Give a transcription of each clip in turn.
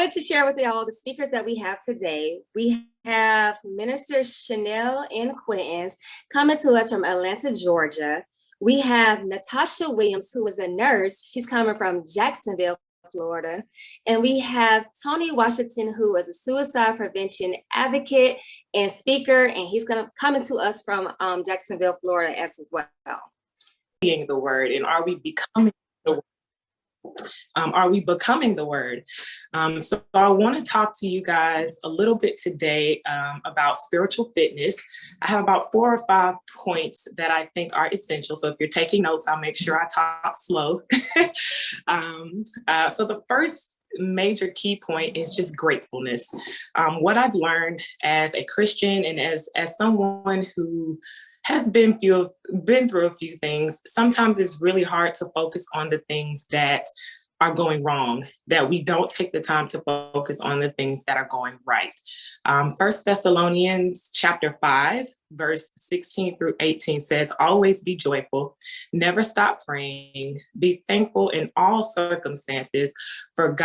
wanted to share with y'all the speakers that we have today. We have Minister Chanel N. Quintons coming to us from Atlanta, Georgia. We have Natasha Williams, who is a nurse. She's coming from Jacksonville, Florida. And we have Tony Washington, who is a suicide prevention advocate and speaker, and he's coming to us from Jacksonville, Florida as well. The word, and are we becoming the word? Are we becoming the word? So I want to talk to you guys a little bit today about spiritual fitness. I have about 4 or 5 points that I think are essential. So if you're taking notes, I'll make sure I talk slow. So the first major key point is just gratefulness. What I've learned as a Christian and as someone who has been through a few things, sometimes it's really hard to focus on the things that are going wrong, that we don't take the time to focus on the things that are going right. 1 Thessalonians chapter 5, verse 16 through 18 says, always be joyful, never stop praying, be thankful in all circumstances, for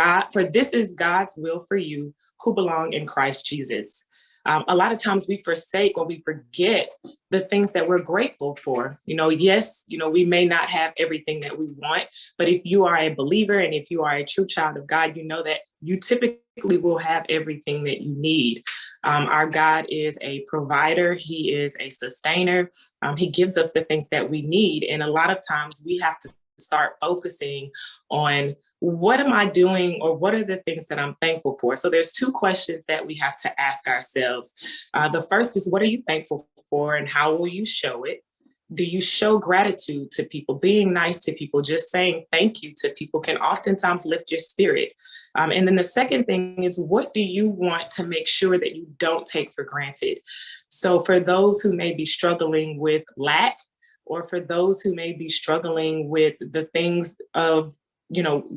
this is God's will for you who belong in Christ Jesus. A lot of times we forsake or we forget the things that we're grateful for. Yes, we may not have everything that we want, but if you are a believer and if you are a true child of God, you know that you typically will have everything that you need. Our God is a provider. He is a sustainer. He gives us the things that we need. And a lot of times we have to start focusing on what am I doing, or what are the things that I'm thankful for? So there's 2 questions that we have to ask ourselves. The first is, what are you thankful for, and how will you show it? Do you show gratitude to people? Being nice to people, just saying thank you to people can oftentimes lift your spirit. And then the second thing is, what do you want to make sure that you don't take for granted? So for those who may be struggling with lack, or for those who may be struggling with the things of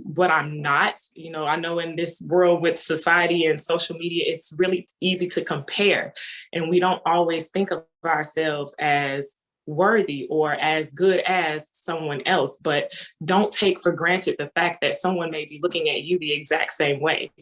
what I'm not, I know in this world with society and social media, it's really easy to compare, and we don't always think of ourselves as worthy or as good as someone else, but don't take for granted the fact that someone may be looking at you the exact same way.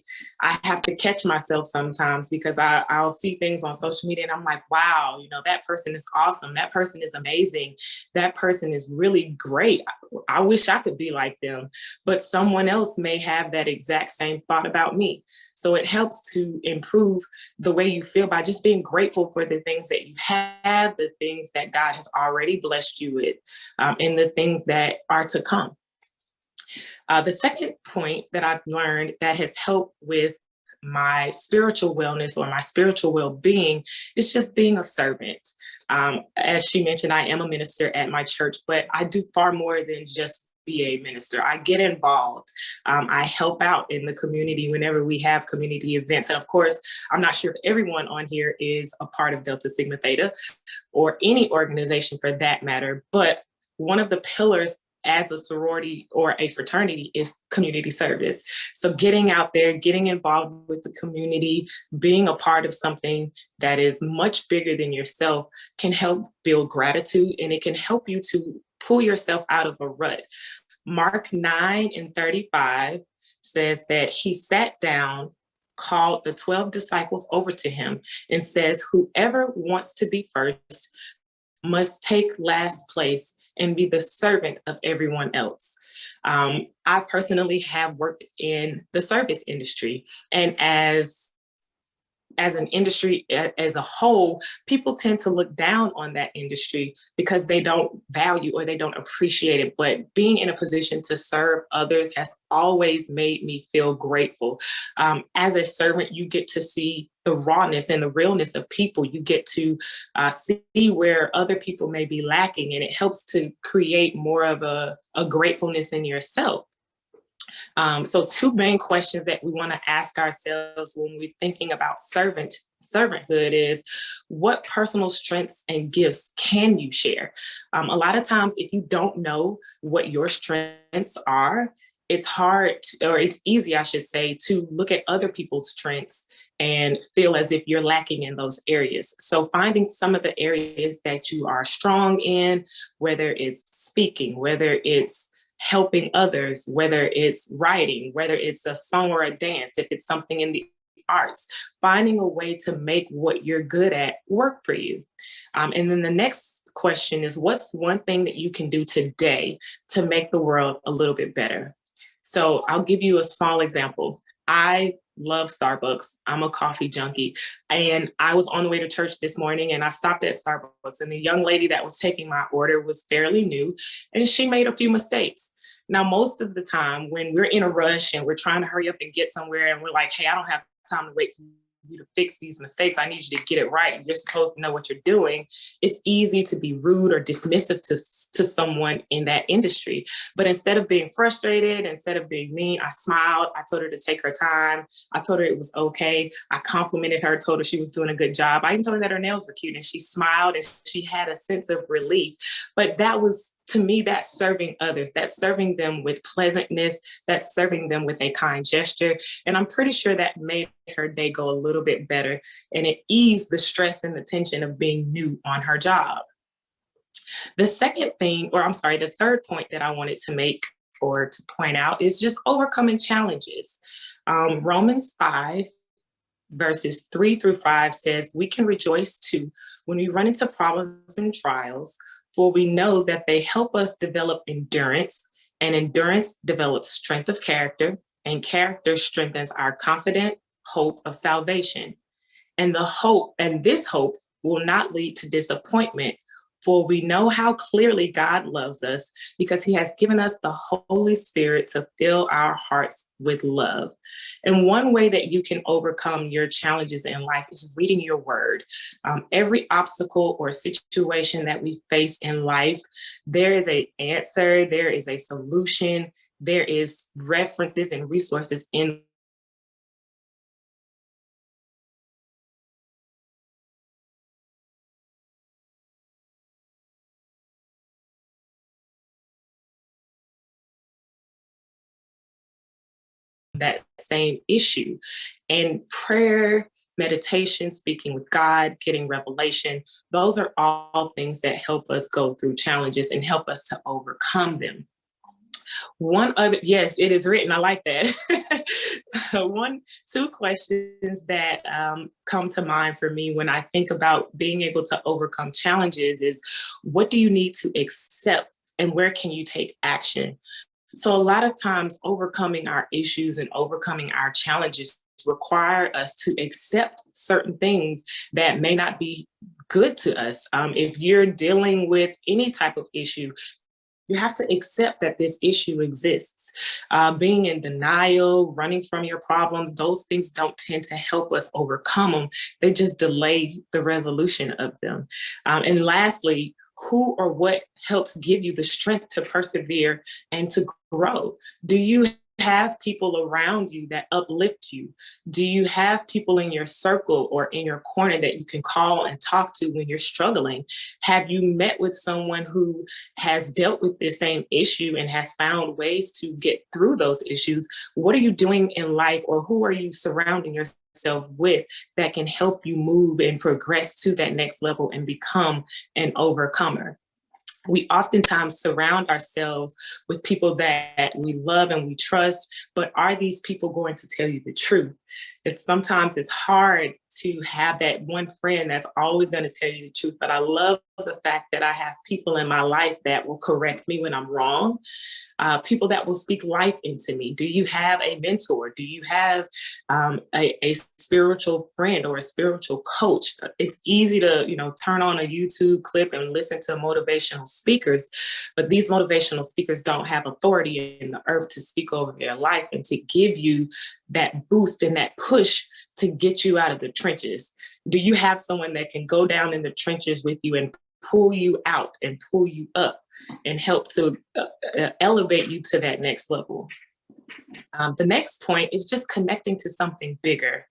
I have to catch myself sometimes because I'll see things on social media and I'm like, wow, that person is awesome. That person is amazing. That person is really great. I wish I could be like them, but someone else may have that exact same thought about me. So it helps to improve the way you feel by just being grateful for the things that you have, the things that God has already blessed you with, and the things that are to come. The second point that I've learned that has helped with my spiritual wellness or my spiritual well-being is just being a servant. As she mentioned, I am a minister at my church, but I do far more than just be a minister. I get involved. I help out in the community whenever we have community events. And of course, I'm not sure if everyone on here is a part of Delta Sigma Theta or any organization for that matter, but one of the pillars as a sorority or a fraternity is community service. So getting out there, getting involved with the community, being a part of something that is much bigger than yourself can help build gratitude, and it can help you to pull yourself out of a rut. Mark 9:35 says that he sat down, called the 12 disciples over to him, and says, whoever wants to be first must take last place and be the servant of everyone else. I personally have worked in the service industry, and as an industry as a whole, people tend to look down on that industry because they don't value or they don't appreciate it. But being in a position to serve others has always made me feel grateful. As a servant, you get to see the rawness and the realness of people. You get to see where other people may be lacking, and it helps to create more of a gratefulness in yourself. So 2 main questions that we want to ask ourselves when we're thinking about servanthood is, what personal strengths and gifts can you share? A lot of times, if you don't know what your strengths are, it's hard, or it's easy, I should say, to look at other people's strengths and feel as if you're lacking in those areas. So finding some of the areas that you are strong in, whether it's speaking, whether it's helping others, whether it's writing, whether it's a song or a dance, if it's something in the arts, finding a way to make what you're good at work for you. And then the next question is, what's one thing that you can do today to make the world a little bit better? So I'll give you a small example. I love Starbucks. I'm a coffee junkie. And I was on the way to church this morning and I stopped at Starbucks, and the young lady that was taking my order was fairly new and she made a few mistakes. Now, most of the time when we're in a rush and we're trying to hurry up and get somewhere and we're like, hey, I don't have time to wait for you to fix these mistakes. I need you to get it right. You're supposed to know what you're doing. It's easy to be rude or dismissive to someone in that industry. But instead of being frustrated, instead of being mean, I smiled. I told her to take her time. I told her it was okay. I complimented her, told her she was doing a good job. I even told her that her nails were cute, and she smiled and she had a sense of relief. But that was, to me, that's serving others. That's serving them with pleasantness. That's serving them with a kind gesture. And I'm pretty sure that made her day go a little bit better. And it eased the stress and the tension of being new on her job. The third point that I wanted to make or to point out is just overcoming challenges. Romans 5, verses 3-5 says, we can rejoice too when we run into problems and trials, for we know that they help us develop endurance, and endurance develops strength of character, and character strengthens our confident hope of salvation. And this hope will not lead to disappointment, for we know how clearly God loves us because he has given us the Holy Spirit to fill our hearts with love. And one way that you can overcome your challenges in life is reading your word. Every obstacle or situation that we face in life, there is an answer, there is a solution, there is references and resources in that same issue. And prayer, meditation, speaking with God, getting revelation, those are all things that help us go through challenges and help us to overcome them. Yes, it is written. I like that. Two questions that come to mind for me when I think about being able to overcome challenges is, what do you need to accept and where can you take action? So a lot of times overcoming our issues and overcoming our challenges require us to accept certain things that may not be good to us. If you're dealing with any type of issue, you have to accept that this issue exists. Being in denial, running from your problems, those things don't tend to help us overcome them. They just delay the resolution of them. And lastly, who or what helps give you the strength to persevere and to grow? Do you have people around you that uplift you? Do you have people in your circle or in your corner that you can call and talk to when you're struggling? Have you met with someone who has dealt with the same issue and has found ways to get through those issues? What are you doing in life, or who are you surrounding yourself with that can help you move and progress to that next level and become an overcomer? We oftentimes surround ourselves with people that we love and we trust, but are these people going to tell you the truth? Sometimes it's hard to have that one friend that's always going to tell you the truth, but I love the fact that I have people in my life that will correct me when I'm wrong, people that will speak life into me. Do you have a mentor? Do you have a spiritual friend or a spiritual coach? It's easy to, turn on a YouTube clip and listen to motivational speakers, but these motivational speakers don't have authority in the earth to speak over their life and to give you that boost and that push to get you out of the trenches. Do you have someone that can go down in the trenches with you and pull you out and pull you up and help to elevate you to that next level? The next point is just connecting to something bigger.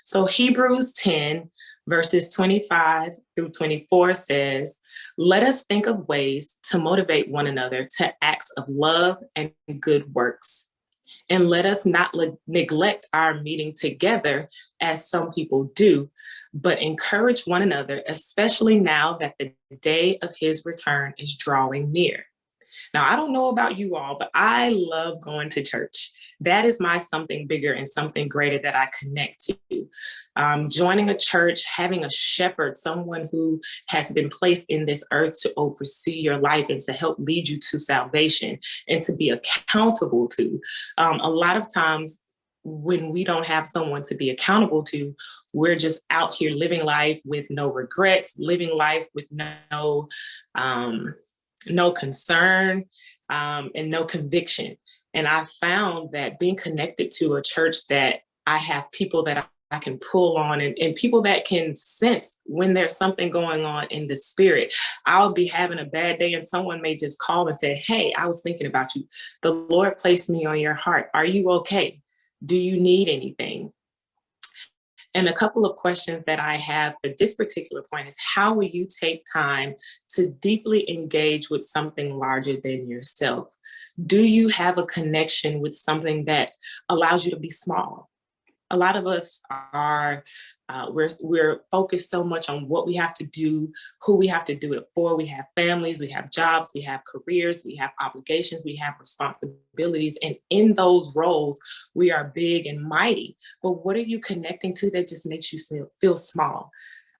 So Hebrews 10, verses 25-24 says, let us think of ways to motivate one another to acts of love and good works. And let us not neglect our meeting together as some people do, but encourage one another, especially now that the day of his return is drawing near. Now, I don't know about you all, but I love going to church. That is my something bigger and something greater that I connect to. Joining a church, having a shepherd, someone who has been placed in this earth to oversee your life and to help lead you to salvation and to be accountable to. A lot of times, when we don't have someone to be accountable to, we're just out here living life with no regrets, living life with no concern, and no conviction. And I found that being connected to a church that I have people that I can pull on and people that can sense when there's something going on in the spirit. I'll be having a bad day and someone may just call and say, hey, I was thinking about you. The Lord placed me on your heart. Are you okay? Do you need anything? And a couple of questions that I have for this particular point is, how will you take time to deeply engage with something larger than yourself? Do you have a connection with something that allows you to be small? A lot of us are, we're focused so much on what we have to do, who we have to do it for. We have families, we have jobs, we have careers, we have obligations, we have responsibilities. And in those roles, we are big and mighty. But what are you connecting to that just makes you feel small?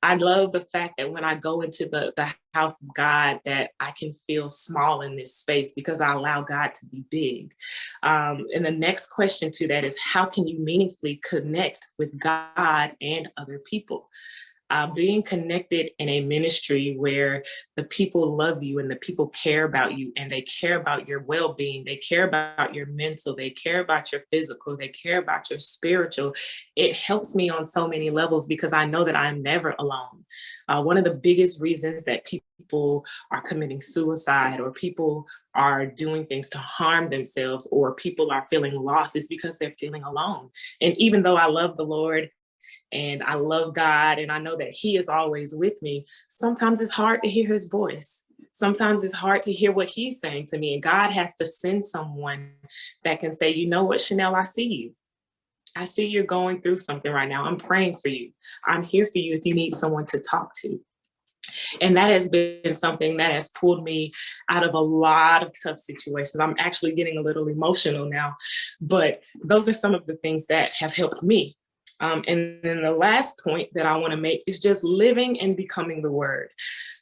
I love the fact that when I go into the house of God, that I can feel small in this space because I allow God to be big. And the next question to that is, how can you meaningfully connect with God and other people? Being connected in a ministry where the people love you and the people care about you and they care about your well-being, they care about your mental, they care about your physical, they care about your spiritual. It helps me on so many levels because I know that I'm never alone. One of the biggest reasons that people are committing suicide or people are doing things to harm themselves or people are feeling lost is because they're feeling alone. And even though I love the Lord and I love God and I know that He is always with me, sometimes it's hard to hear His voice. Sometimes it's hard to hear what He's saying to me. And God has to send someone that can say, you know what, Chanel, I see you. I see you're going through something right now. I'm praying for you. I'm here for you if you need someone to talk to. And that has been something that has pulled me out of a lot of tough situations. I'm actually getting a little emotional now, but those are some of the things that have helped me. And then the last point that I want to make is just living and becoming the Word.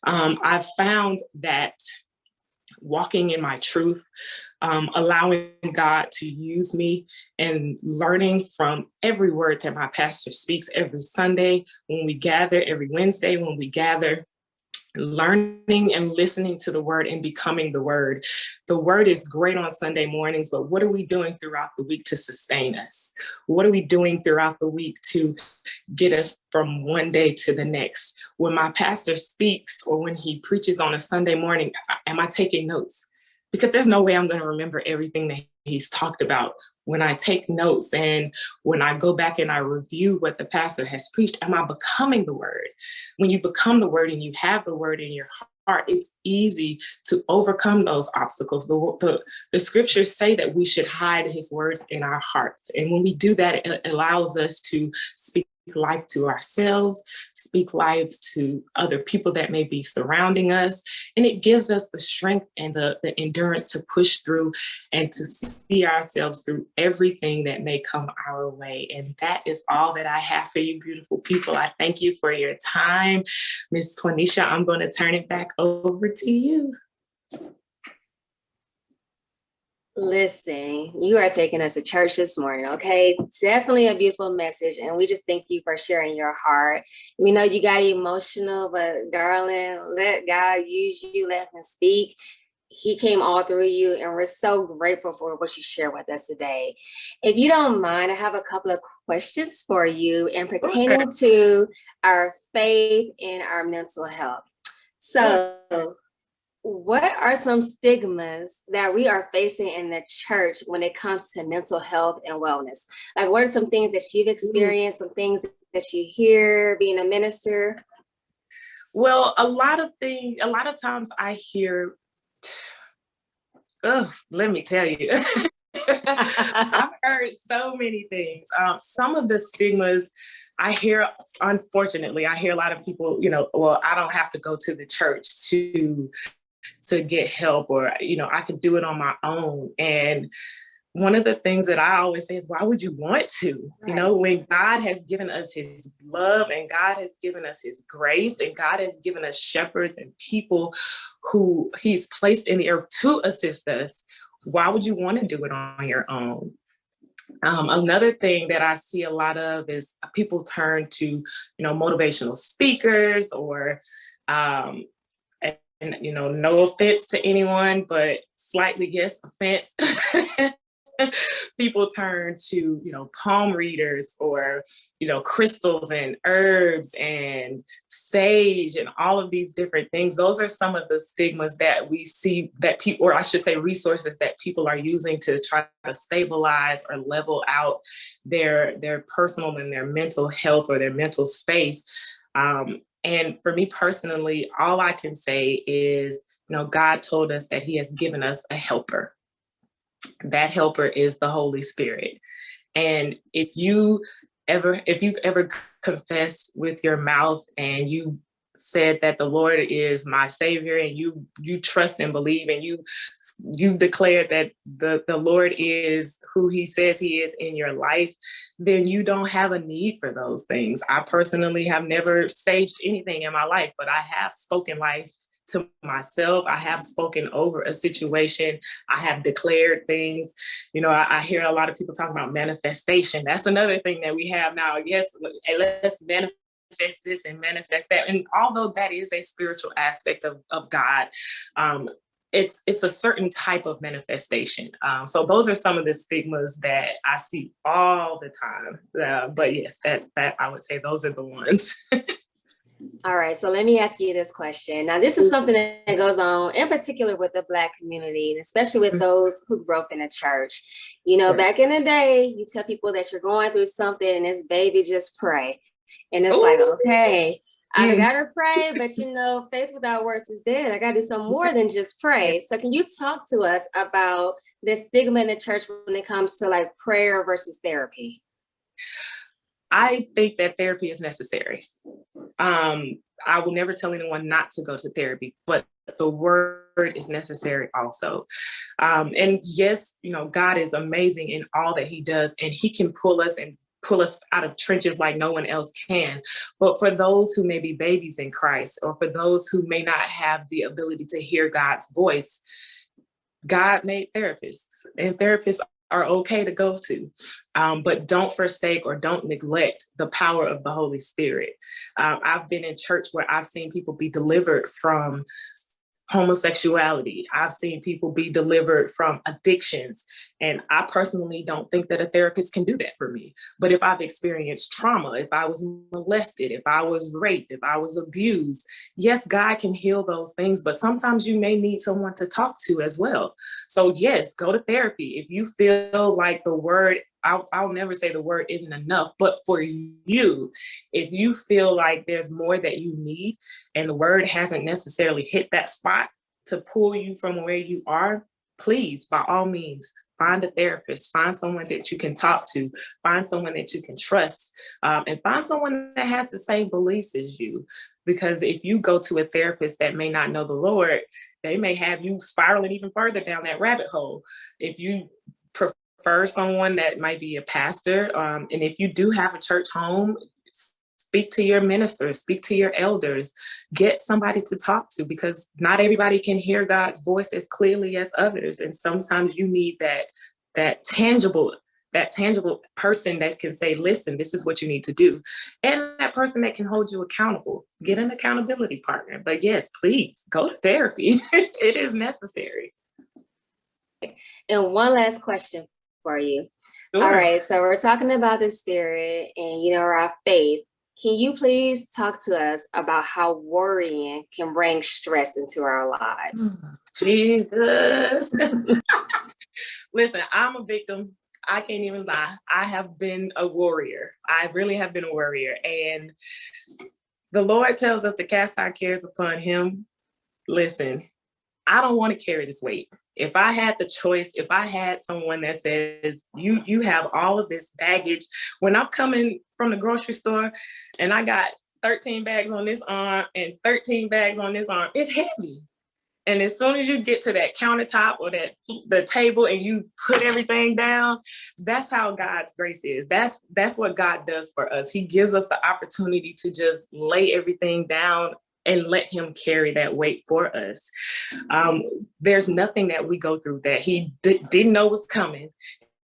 I've found that walking in my truth, allowing God to use me and learning from every word that my pastor speaks every Sunday when we gather, every Wednesday when we gather, learning and listening to the word and becoming the word. The word is great on Sunday mornings, but what are we doing throughout the week to sustain us? What are we doing throughout the week to get us from one day to the next? When my pastor speaks or when he preaches on a Sunday morning, am I taking notes? Because there's no way I'm going to remember everything that he's talked about. When I take notes and when I go back and I review what the pastor has preached, am I becoming the word? When you become the word and you have the word in your heart, it's easy to overcome those obstacles. The scriptures say that we should hide his words in our hearts. And when we do that, it allows us to speak life to ourselves, speak life to other people that may be surrounding us. And it gives us the strength and the endurance to push through and to see ourselves through everything that may come our way. And that is all that I have for you, beautiful people. I thank you for your time. Miss Twanisha, I'm going to turn it back over to you. Listen, you are taking us to church this morning, okay? Definitely a beautiful message, and we just thank you for sharing your heart. We know you got emotional, but darling, let God use you, let him speak. He came all through you, and we're so grateful for what you share with us today. If you don't mind, I have a couple of questions for you and pertaining to our faith and our mental health. So, what are some stigmas that we are facing in the church when it comes to mental health and wellness? Like, what are some things that you've experienced, some things that you hear being a minister? Well, a lot of times I hear, let me tell you, I've heard so many things. Some of the stigmas I hear, unfortunately, I hear a lot of people, well, I don't have to go to the church to to get help, or, I could do it on my own. And one of the things that I always say is, why would you want to? Right. When God has given us his love, and God has given us his grace, and God has given us shepherds and people who he's placed in the earth to assist us, why would you want to do it on your own? Another thing that I see a lot of is people turn to, motivational speakers, or, and no offense to anyone, but slightly, yes, offense. People turn to, palm readers, or, crystals and herbs and sage and all of these different things. Those are some of the stigmas that we see that people, or I should say resources that people are using to try to stabilize or level out their personal and their mental health, or their mental space. And for me personally, all I can say is, God told us that he has given us a helper. That helper is the Holy Spirit. And if you've ever confessed with your mouth, and you said that the Lord is my savior, and you trust and believe, and you declared that the Lord is who he says he is in your life, then you don't have a need for those things. I personally have never saged anything in my life, but I have spoken life to myself. I have spoken over a situation. I have declared things. I hear a lot of people talking about manifestation. That's another thing that we have now. Yes, let's manifest this and manifest that. And although that is a spiritual aspect of God, it's a certain type of manifestation. So those are some of the stigmas that I see all the time. But yes, that I would say those are the ones. All right, so let me ask you this question. Now, this is something that goes on in particular with the Black community, and especially with those who grew up in the church. Yes. Back in the day, you tell people that you're going through something, and it's baby, just pray. And it's like, okay, I gotta pray, but faith without works is dead. I gotta do some more than just pray. So can you talk to us about the stigma in the church when it comes to like prayer versus therapy? I think that therapy is necessary. I will never tell anyone not to go to therapy, but the word is necessary also. And yes, God is amazing in all that he does, and he can pull us out of trenches like no one else can. But for those who may be babies in Christ, or for those who may not have the ability to hear God's voice, God made therapists, and therapists are okay to go to, but don't forsake or don't neglect the power of the Holy Spirit. I've been in church where I've seen people be delivered from homosexuality. I've seen people be delivered from addictions. And I personally don't think that a therapist can do that for me. But if I've experienced trauma, if I was molested, if I was raped, if I was abused, yes, God can heal those things, but sometimes you may need someone to talk to as well. So yes, go to therapy. If you feel like the word, I'll never say the word isn't enough, but for you, if you feel like there's more that you need and the word hasn't necessarily hit that spot to pull you from where you are, please, by all means, find a therapist, find someone that you can talk to, find someone that you can trust, and find someone that has the same beliefs as you. Because if you go to a therapist that may not know the Lord, they may have you spiraling even further down that rabbit hole. If you prefer someone that might be a pastor, and if you do have a church home, speak to your ministers, speak to your elders, get somebody to talk to, because not everybody can hear God's voice as clearly as others. And sometimes you need that tangible person that can say, listen, this is what you need to do. And that person that can hold you accountable. Get an accountability partner. But yes, please go to therapy. It is necessary. And one last question for you. Sure. All right, so we're talking about the spirit and our faith. Can you please talk to us about how worrying can bring stress into our lives? Jesus. Listen, I'm a victim. I can't even lie. I have been a warrior. I really have been a warrior. And the Lord tells us to cast our cares upon him. Listen, I don't want to carry this weight. If I had the choice, if I had someone that says, you have all of this baggage, when I'm coming from the grocery store and I got 13 bags on this arm and 13 bags on this arm, it's heavy. And as soon as you get to that countertop or the table and you put everything down, that's how God's grace is. That's what God does for us. He gives us the opportunity to just lay everything down and let him carry that weight for us. There's nothing that we go through that he didn't know was coming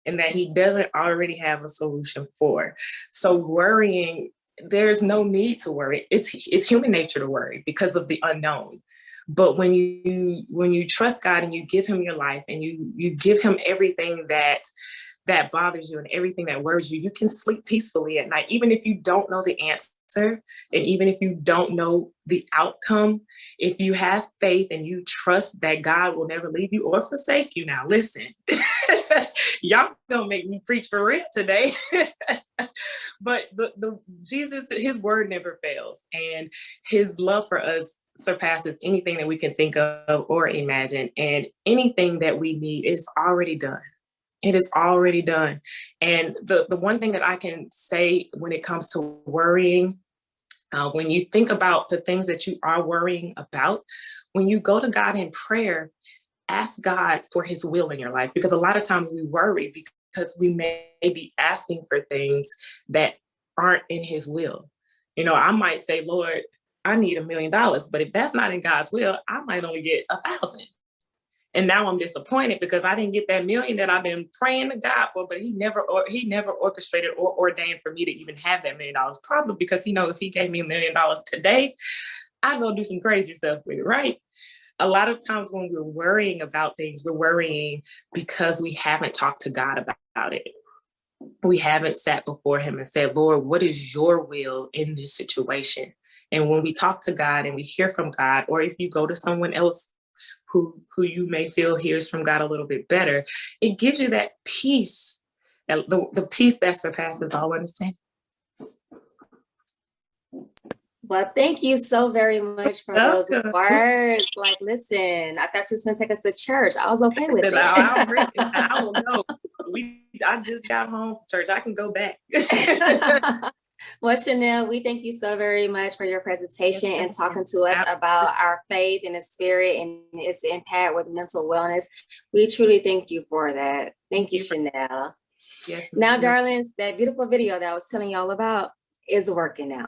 and that he doesn't already have a solution for. So worrying, there's no need to worry. It's human nature to worry because of the unknown. But when you trust God and you give him your life and you give him everything that bothers you and everything that worries you, you can sleep peacefully at night, even if you don't know the answer. And even if you don't know the outcome, if you have faith and you trust that God will never leave you or forsake you. Now, listen, y'all gonna make me preach for real today. But the Jesus, his word never fails, and his love for us surpasses anything that we can think of or imagine. And anything that we need is already done. It is already done. And the one thing that I can say when it comes to worrying, when you think about the things that you are worrying about, when you go to God in prayer, ask God for his will in your life. Because a lot of times we worry because we may be asking for things that aren't in his will. You know, I might say, Lord, I need $1 million, but if that's not in God's will, I might only get 1,000. And now I'm disappointed because I didn't get that million that I've been praying to God for, but he never orchestrated or ordained for me to even have that $1 million. Probably because he knows if he gave me $1 million today, I go do some crazy stuff with it, right? A lot of times when we're worrying about things, we're worrying because we haven't talked to God about it. We haven't sat before him and said, Lord, what is your will in this situation? And when we talk to God and we hear from God, or if you go to someone else who you may feel hears from God a little bit better, it gives you that peace, the peace that surpasses all understanding. Well, thank you so very much for those words. Like, listen, I thought you was going to take us to church. I was okay with it. I don't know. I just got home from church. I can go back. Well, Chanel, we thank you so very much for your presentation and talking to us about our faith and the spirit and its impact with mental wellness. We truly thank you for that. Thank you, Chanel. Yes. Now, darlings, that beautiful video that I was telling y'all about is working now.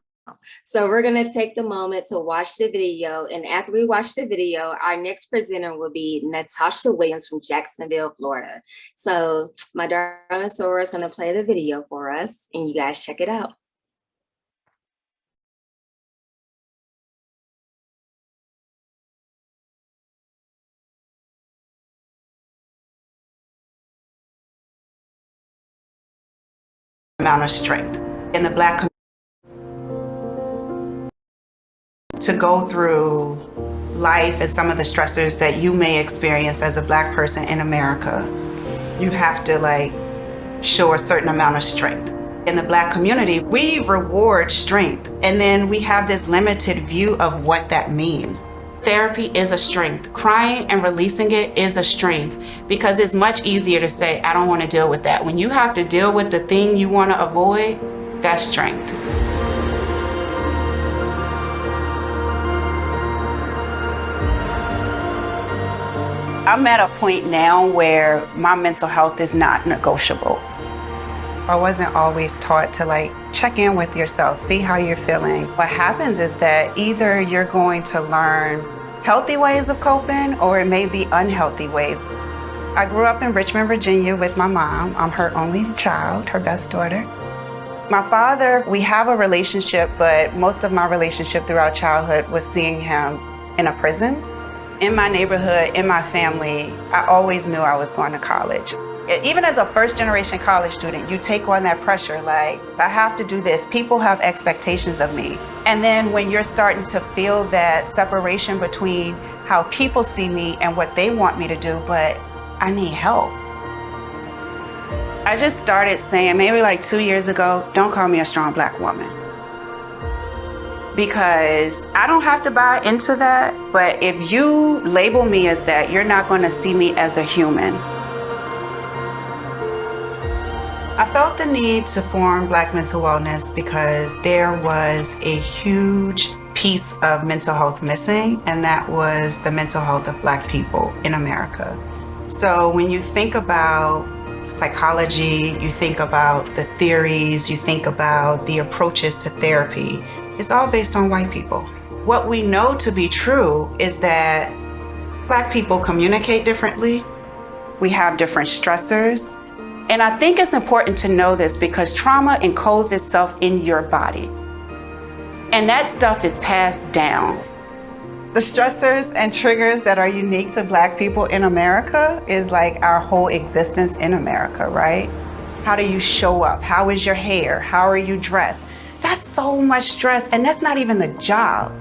So we're going to take the moment to watch the video. And after we watch the video, our next presenter will be Natasha Williams from Jacksonville, Florida. So my darling Sora is going to play the video for us and you guys check it out. Amount of strength in the Black community to go through life and some of the stressors that you may experience as a Black person in America. You have to show a certain amount of strength. In the Black community, we reward strength, and then we have this limited view of what that means. Therapy is a strength. Crying and releasing it is a strength, because it's much easier to say, I don't want to deal with that. When you have to deal with the thing you want to avoid, that's strength. I'm at a point now where my mental health is not negotiable. I wasn't always taught to check in with yourself, see how you're feeling. What happens is that either you're going to learn healthy ways of coping, or it may be unhealthy ways. I grew up in Richmond, Virginia with my mom. I'm her only child, her best daughter. My father, we have a relationship, but most of my relationship throughout childhood was seeing him in a prison. In my neighborhood, in my family, I always knew I was going to college. Even as a first-generation college student, you take on that pressure, I have to do this. People have expectations of me. And then when you're starting to feel that separation between how people see me and what they want me to do, but I need help. I just started saying, maybe 2 years ago, don't call me a strong Black woman. Because I don't have to buy into that, but if you label me as that, you're not going to see me as a human. I felt the need to form Black Mental Wellness because there was a huge piece of mental health missing, and that was the mental health of Black people in America. So when you think about psychology, you think about the theories, you think about the approaches to therapy, it's all based on white people. What we know to be true is that Black people communicate differently. We have different stressors. And I think it's important to know this because trauma encodes itself in your body. And that stuff is passed down. The stressors and triggers that are unique to Black people in America is like our whole existence in America, right? How do you show up? How is your hair? How are you dressed? That's so much stress, and that's not even the job.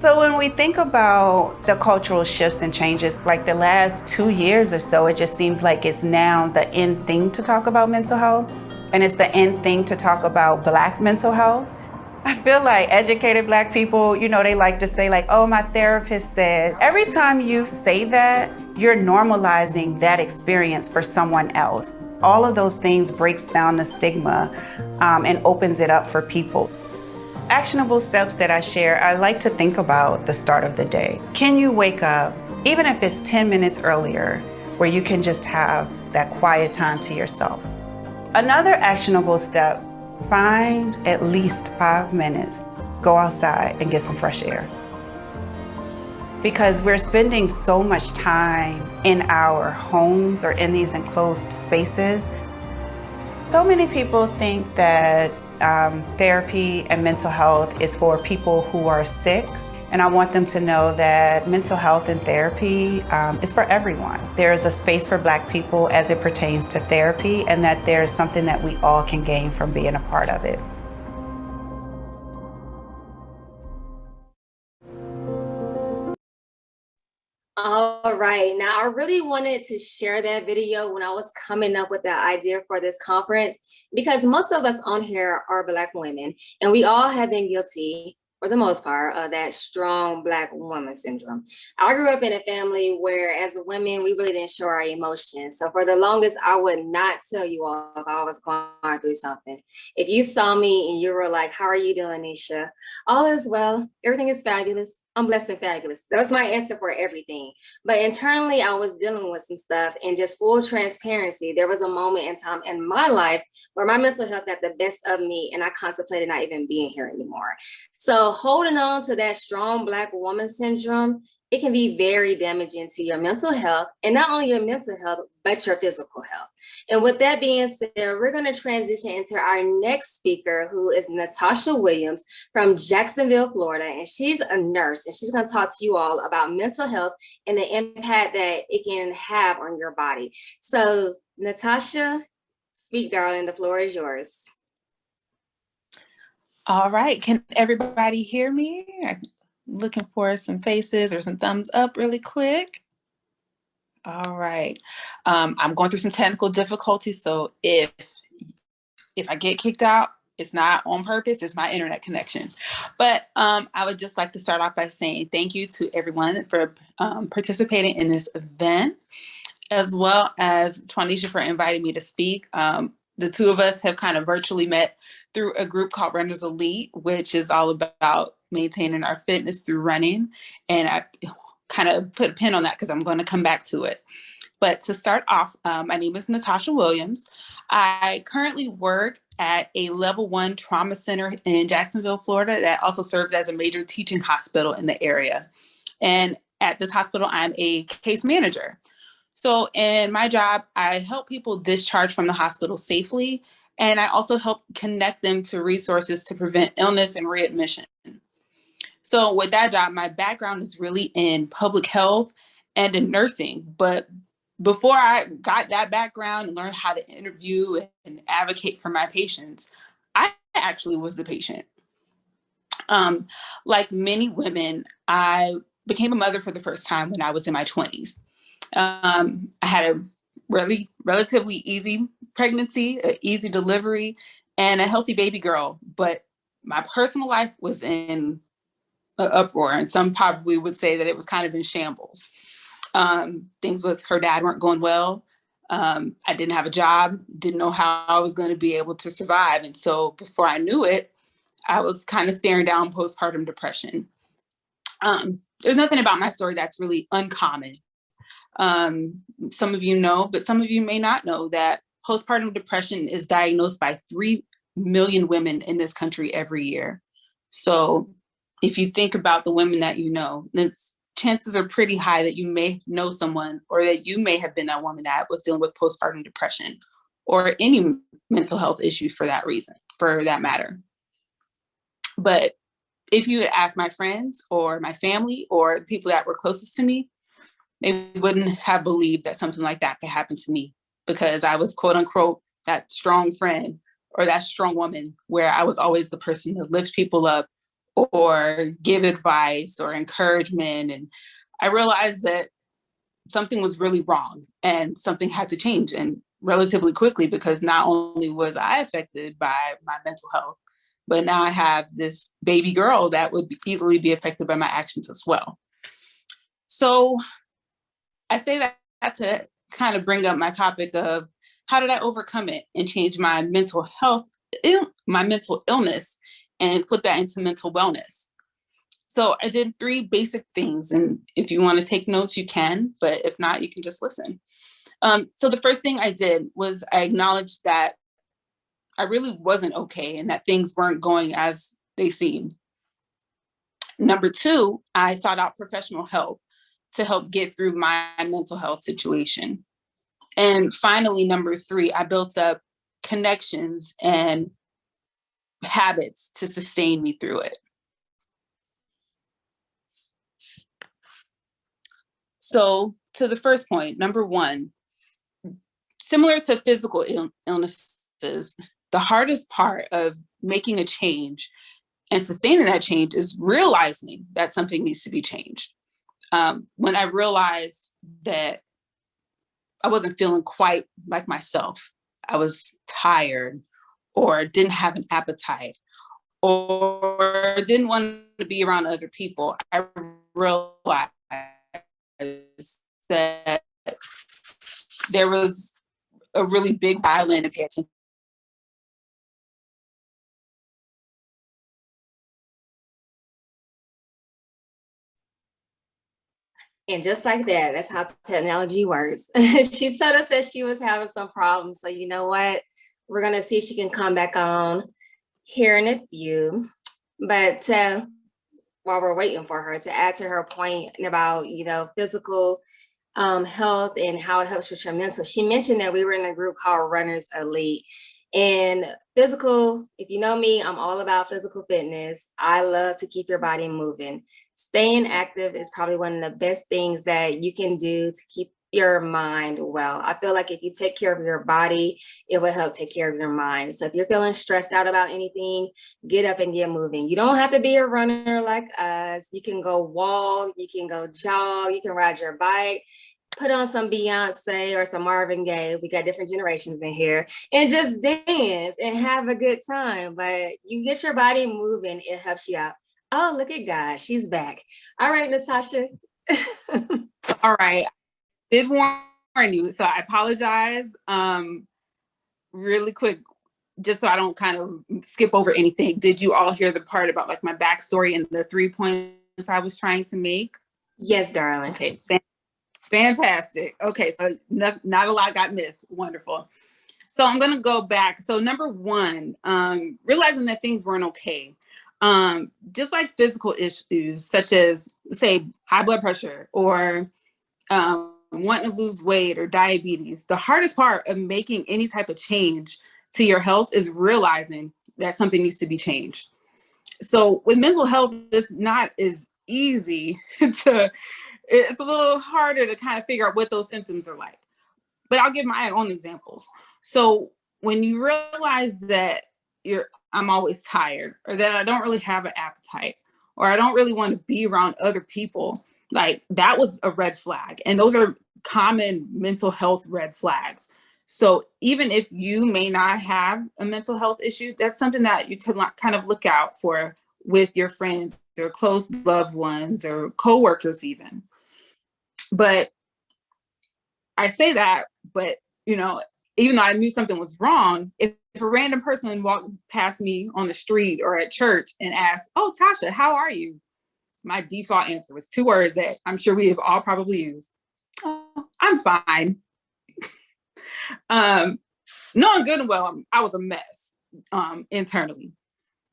So when we think about the cultural shifts and changes, like the last 2 years or so, it just seems like it's now the in thing to talk about mental health, and it's the in thing to talk about Black mental health. I feel like educated Black people, they like to say like, oh, my therapist said. Every time you say that, you're normalizing that experience for someone else. All of those things breaks down the stigma and opens it up for people. Actionable steps that I share, I like to think about the start of the day. Can you wake up, even if it's 10 minutes earlier, where you can just have that quiet time to yourself? Another actionable step, find at least 5 minutes, go outside and get some fresh air. Because we're spending so much time in our homes or in these enclosed spaces. So many people think that therapy and mental health is for people who are sick. And I want them to know that mental health and therapy is for everyone. There is a space for Black people as it pertains to therapy, and that there's something that we all can gain from being a part of it. All right. Now, I really wanted to share that video when I was coming up with the idea for this conference, because most of us on here are Black women, and we all have been guilty, for the most part, of that strong Black woman syndrome. I grew up in a family where, as women, we really didn't show our emotions. So for the longest, I would not tell you all if I was going through something. If you saw me and you were like, how are you doing, Nisha? All is well. Everything is fabulous. I'm blessed and fabulous. That was my answer for everything. But internally, I was dealing with some stuff, and just full transparency, there was a moment in time in my life where my mental health got the best of me, and I contemplated not even being here anymore. So holding on to that strong Black woman syndrome, it can be very damaging to your mental health, and not only your mental health, but your physical health. And with that being said, we're going to transition into our next speaker, who is Natasha Williams from Jacksonville, Florida. And she's a nurse, and she's going to talk to you all about mental health and the impact that it can have on your body. So Natasha, speak, darling, the floor is yours. All right, can everybody hear me? I'm looking for some faces or some thumbs up really quick. All right, I'm going through some technical difficulties, so if I get kicked out, it's not on purpose, it's my internet connection. But I would just like to start off by saying thank you to everyone for participating in this event, as well as Twanisha for inviting me to speak. The two of us have kind of virtually met through a group called Runners Elite, which is all about maintaining our fitness through running. And I kind of put a pin on that because I'm going to come back to it. But to start off, my name is Natasha Williams. I currently work at a level 1 trauma center in Jacksonville, Florida, that also serves as a major teaching hospital in the area. And at this hospital, I'm a case manager. So in my job, I help people discharge from the hospital safely, and I also help connect them to resources to prevent illness and readmission. So with that job, my background is really in public health and in nursing. But before I got that background and learned how to interview and advocate for my patients, I actually was the patient. Like many women, I became a mother for the first time when I was in my 20s. I had a relatively easy pregnancy, an easy delivery, and a healthy baby girl. But my personal life was in an uproar, and some probably would say that it was kind of in shambles. Things with her dad weren't going well. I didn't have a job, didn't know how I was going to be able to survive. And so before I knew it, I was kind of staring down postpartum depression. There's nothing about my story that's really uncommon. Some of you know, but some of you may not know that postpartum depression is diagnosed by 3 million women in this country every year. So if you think about the women that you know, chances are pretty high that you may know someone, or that you may have been that woman that was dealing with postpartum depression or any mental health issue for that matter. But if you had asked my friends or my family or people that were closest to me, they wouldn't have believed that something like that could happen to me, because I was, quote unquote, that strong friend or that strong woman where I was always the person that lifts people up or give advice or encouragement. And I realized that something was really wrong and something had to change, and relatively quickly, because not only was I affected by my mental health, but now I have this baby girl that would easily be affected by my actions as well. So I say that to kind of bring up my topic of how did I overcome it and change my mental health, my mental illness, and flip that into mental wellness. So I did 3 basic things. And if you want to take notes, you can, but if not, you can just listen. So the first thing I did was I acknowledged that I really wasn't okay and that things weren't going as they seemed. Number 2, I sought out professional help to help get through my mental health situation. And finally, number 3, I built up connections and habits to sustain me through it. So to the first point, number 1, similar to physical illnesses, the hardest part of making a change and sustaining that change is realizing that something needs to be changed. When I realized that I wasn't feeling quite like myself, I was tired or didn't have an appetite or didn't want to be around other people, I realized that there was a really big violin to pay attention. And just like that, that's how technology works. She told us that she was having some problems. So you know what? We're going to see if she can come back on here in a few. But while we're waiting for her, to add to her point about, physical health and how it helps with your mental, she mentioned that we were in a group called Runners Elite. And physical, if you know me, I'm all about physical fitness. I love to keep your body moving. Staying active is probably one of the best things that you can do to keep your mind well. I feel like if you take care of your body, it will help take care of your mind. So if you're feeling stressed out about anything, get up and get moving. You don't have to be a runner like us. You can go walk, you can go jog, you can ride your bike, put on some Beyonce or some Marvin Gaye. We got different generations in here, and just dance and have a good time. But you get your body moving, it helps you out. Oh, look at God, she's back. All right, Natasha. All right. Did warn you, so I apologize. Really quick, just so I don't kind of skip over anything. Did you all hear the part about like my backstory and the 3 points I was trying to make? Yes, darling. Okay, fantastic. Okay, so not a lot got missed. Wonderful. So I'm gonna go back. So number 1, realizing that things weren't okay. Just like physical issues, such as say high blood pressure or wanting to lose weight or diabetes, the hardest part of making any type of change to your health is realizing that something needs to be changed. So with mental health, it's not as easy it's a little harder to kind of figure out what those symptoms are like. But I'll give my own examples. So when you realize that I'm always tired, or that I don't really have an appetite, or I don't really want to be around other people, like that was a red flag. And those are common mental health red flags. So even if you may not have a mental health issue, that's something that you could kind of look out for with your friends or close loved ones or coworkers even. But I say that, but even though I knew something was wrong, if a random person walked past me on the street or at church and asked, "Oh, Tasha, how are you?" My default answer was 2 words that I'm sure we have all probably used. "Oh, I'm fine." Knowing good and well, I was a mess internally.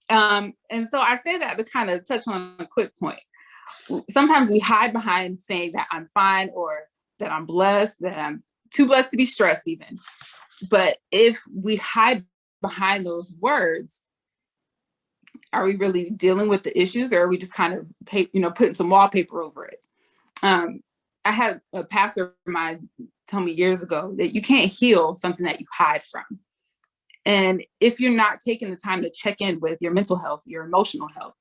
And so I say that to kind of touch on a quick point. Sometimes we hide behind saying that I'm fine, or that I'm blessed, that I'm too blessed to be stressed even. But if we hide behind those words, are we really dealing with the issues, or are we just kind of putting some wallpaper over it? I had a pastor of mine tell me years ago that you can't heal something that you hide from. And if you're not taking the time to check in with your mental health, your emotional health,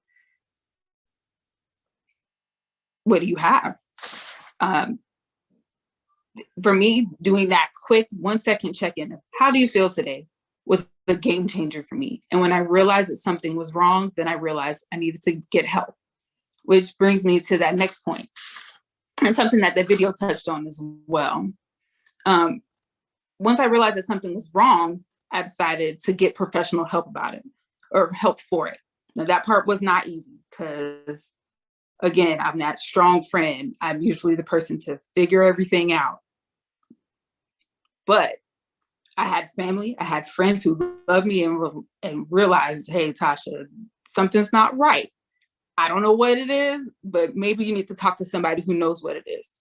what do you have? For me, doing that quick 1-second check-in, how do you feel today, was a game changer for me. And when I realized that something was wrong, then I realized I needed to get help, which brings me to that next point, and something that the video touched on as well. Once I realized that something was wrong, I decided to get professional help about it, or help for it. Now, that part was not easy because, again, I'm that strong friend. I'm usually the person to figure everything out. But I had family, I had friends who loved me and realized, "Hey, Tasha, something's not right. I don't know what it is, but maybe you need to talk to somebody who knows what it is."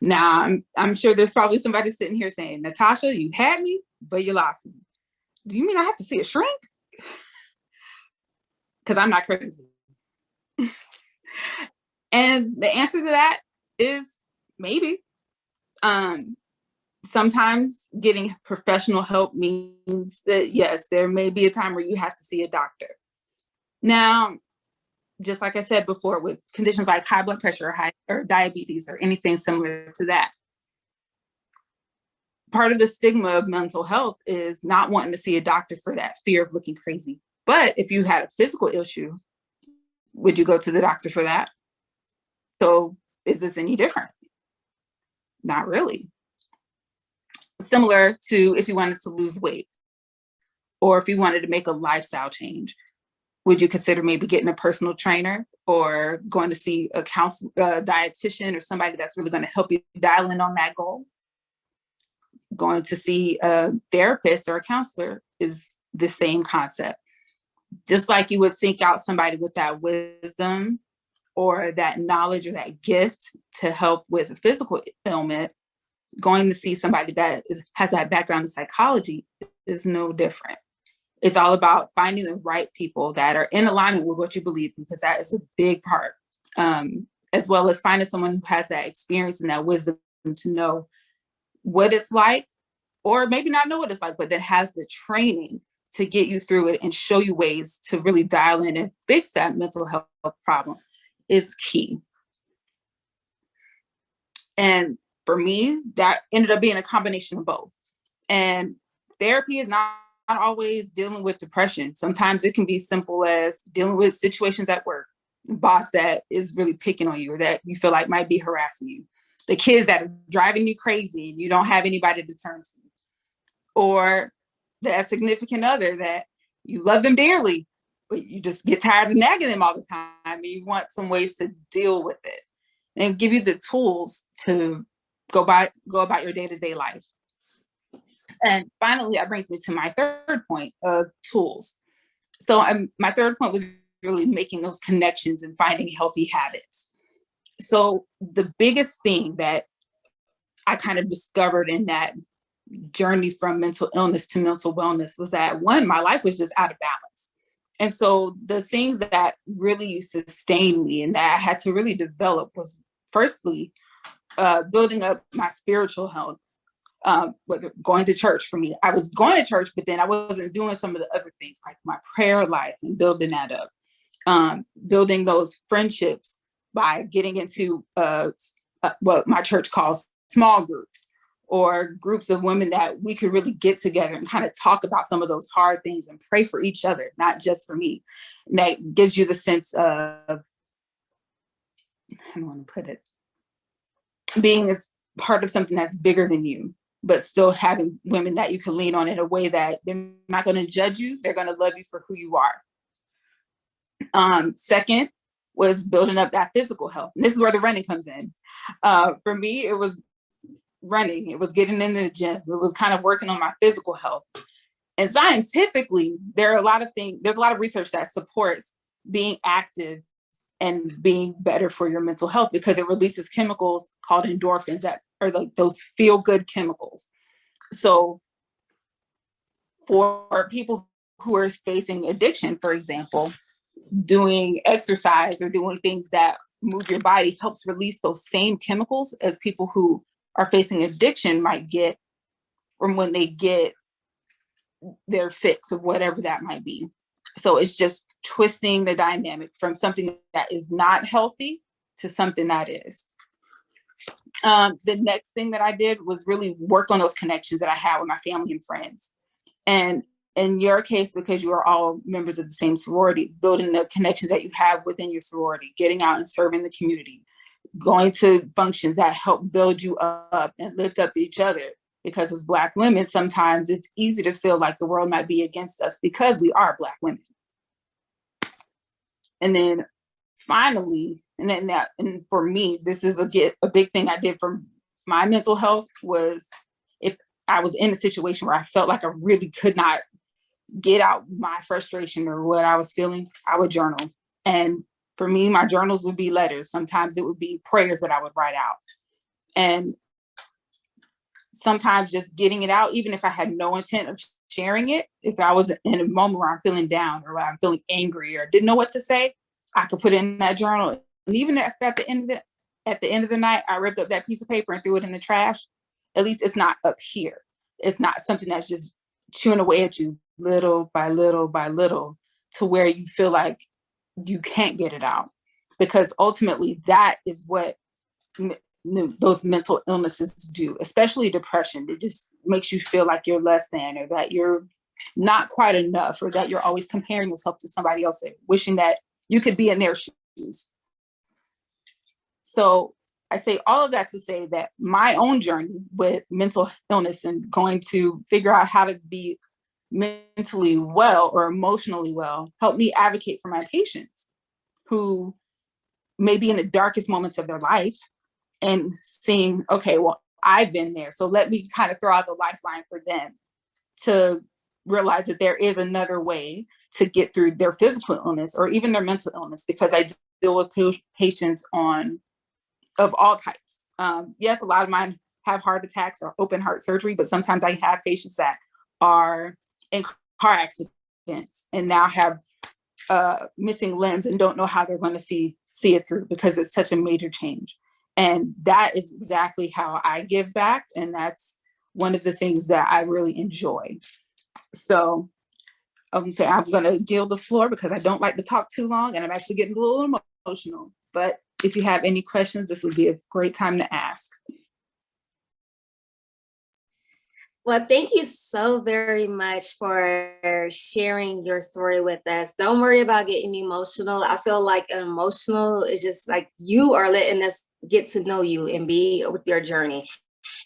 Now, I'm sure there's probably somebody sitting here saying, "Natasha, you had me, but you lost me. Do you mean I have to see a shrink?" Because I'm not crazy. And the answer to that is maybe. Sometimes getting professional help means that, yes, there may be a time where you have to see a doctor. Now, just like I said before, with conditions like high blood pressure or diabetes or anything similar to that, part of the stigma of mental health is not wanting to see a doctor for that fear of looking crazy. But if you had a physical issue, would you go to the doctor for that? So is this any different? Not really. Similar to if you wanted to lose weight, or if you wanted to make a lifestyle change, would you consider maybe getting a personal trainer, or going to see a dietitian, or somebody that's really going to help you dial in on that goal? Going to see a therapist or a counselor is the same concept. Just like you would seek out somebody with that wisdom or that knowledge or that gift to help with a physical ailment, going to see somebody that has that background in psychology is no different. It's all about finding the right people that are in alignment with what you believe, because that is a big part, as well as finding someone who has that experience and that wisdom to know what it's like, or maybe not know what it's like, but that has the training to get you through it and show you ways to really dial in and fix that mental health problem is key. And for me, that ended up being a combination of both. And therapy is not always dealing with depression. Sometimes it can be simple as dealing with situations at work, boss that is really picking on you, or that you feel like might be harassing you, the kids that are driving you crazy and you don't have anybody to turn to, or that significant other that you love them dearly, but you just get tired of nagging them all the time and you want some ways to deal with it, and give you the tools to go about your day-to-day life. And finally, that brings me to my third point of tools. So my third point was really making those connections and finding healthy habits. So the biggest thing that I kind of discovered in that journey from mental illness to mental wellness was that, one, my life was just out of balance. And so the things that really sustained me and that I had to really develop was, firstly, building up my spiritual health. Whether going to church, for me, I was going to church, but then I wasn't doing some of the other things like my prayer life and building that up, building those friendships by getting into what my church calls small groups, or groups of women that we could really get together and kind of talk about some of those hard things and pray for each other, not just for me. And that gives you the sense of, I don't want to put it, being as part of something that's bigger than you, but still having women that you can lean on in a way that they're not going to judge you. They're going to love you for who you are. Second was building up that physical health. And this is where the running comes in. For me, it was running. It was getting in the gym. It was kind of working on my physical health. And scientifically, there's a lot of research that supports being active and being better for your mental health, because it releases chemicals called endorphins that are like those feel-good chemicals. So for people who are facing addiction, for example, doing exercise or doing things that move your body helps release those same chemicals as people who are facing addiction might get from when they get their fix of whatever that might be. So it's just twisting the dynamic from something that is not healthy to something that is. The next thing that I did was really work on those connections that I had with my family and friends. And in your case, because you are all members of the same sorority, building the connections that you have within your sorority, getting out and serving the community, going to functions that help build you up and lift up each other. Because as Black women, sometimes it's easy to feel like the world might be against us because we are Black women. And then finally, and for me, this is a big thing I did for my mental health was if I was in a situation where I felt like I really could not get out my frustration or what I was feeling, I would journal. And for me, my journals would be letters. Sometimes it would be prayers that I would write out. And sometimes just getting it out, even if I had no intent of sharing it, if I was in a moment where I'm feeling down or where I'm feeling angry or didn't know what to say, I could put it in that journal. And even if at the end of the night, I ripped up that piece of paper and threw it in the trash, at least it's not up here. It's not something that's just chewing away at you little by little by little to where you feel like you can't get it out. Because ultimately that is what those mental illnesses do, especially depression. It just makes you feel like you're less than, or that you're not quite enough, or that you're always comparing yourself to somebody else, wishing that you could be in their shoes. So I say all of that to say that my own journey with mental illness and going to figure out how to be mentally well or emotionally well helped me advocate for my patients who may be in the darkest moments of their life, and seeing, okay, well, I've been there. So let me kind of throw out the lifeline for them to realize that there is another way to get through their physical illness or even their mental illness, because I deal with patients of all types. Yes, a lot of mine have heart attacks or open heart surgery, but sometimes I have patients that are in car accidents and now have missing limbs and don't know how they're going to see it through, because it's such a major change. And that is exactly how I give back. And that's one of the things that I really enjoy. So I'm going to yield the floor because I don't like to talk too long and I'm actually getting a little emotional. But if you have any questions, this would be a great time to ask. Well, thank you so very much for sharing your story with us. Don't worry about getting emotional. I feel like emotional is just like you are letting us get to know you and be with your journey.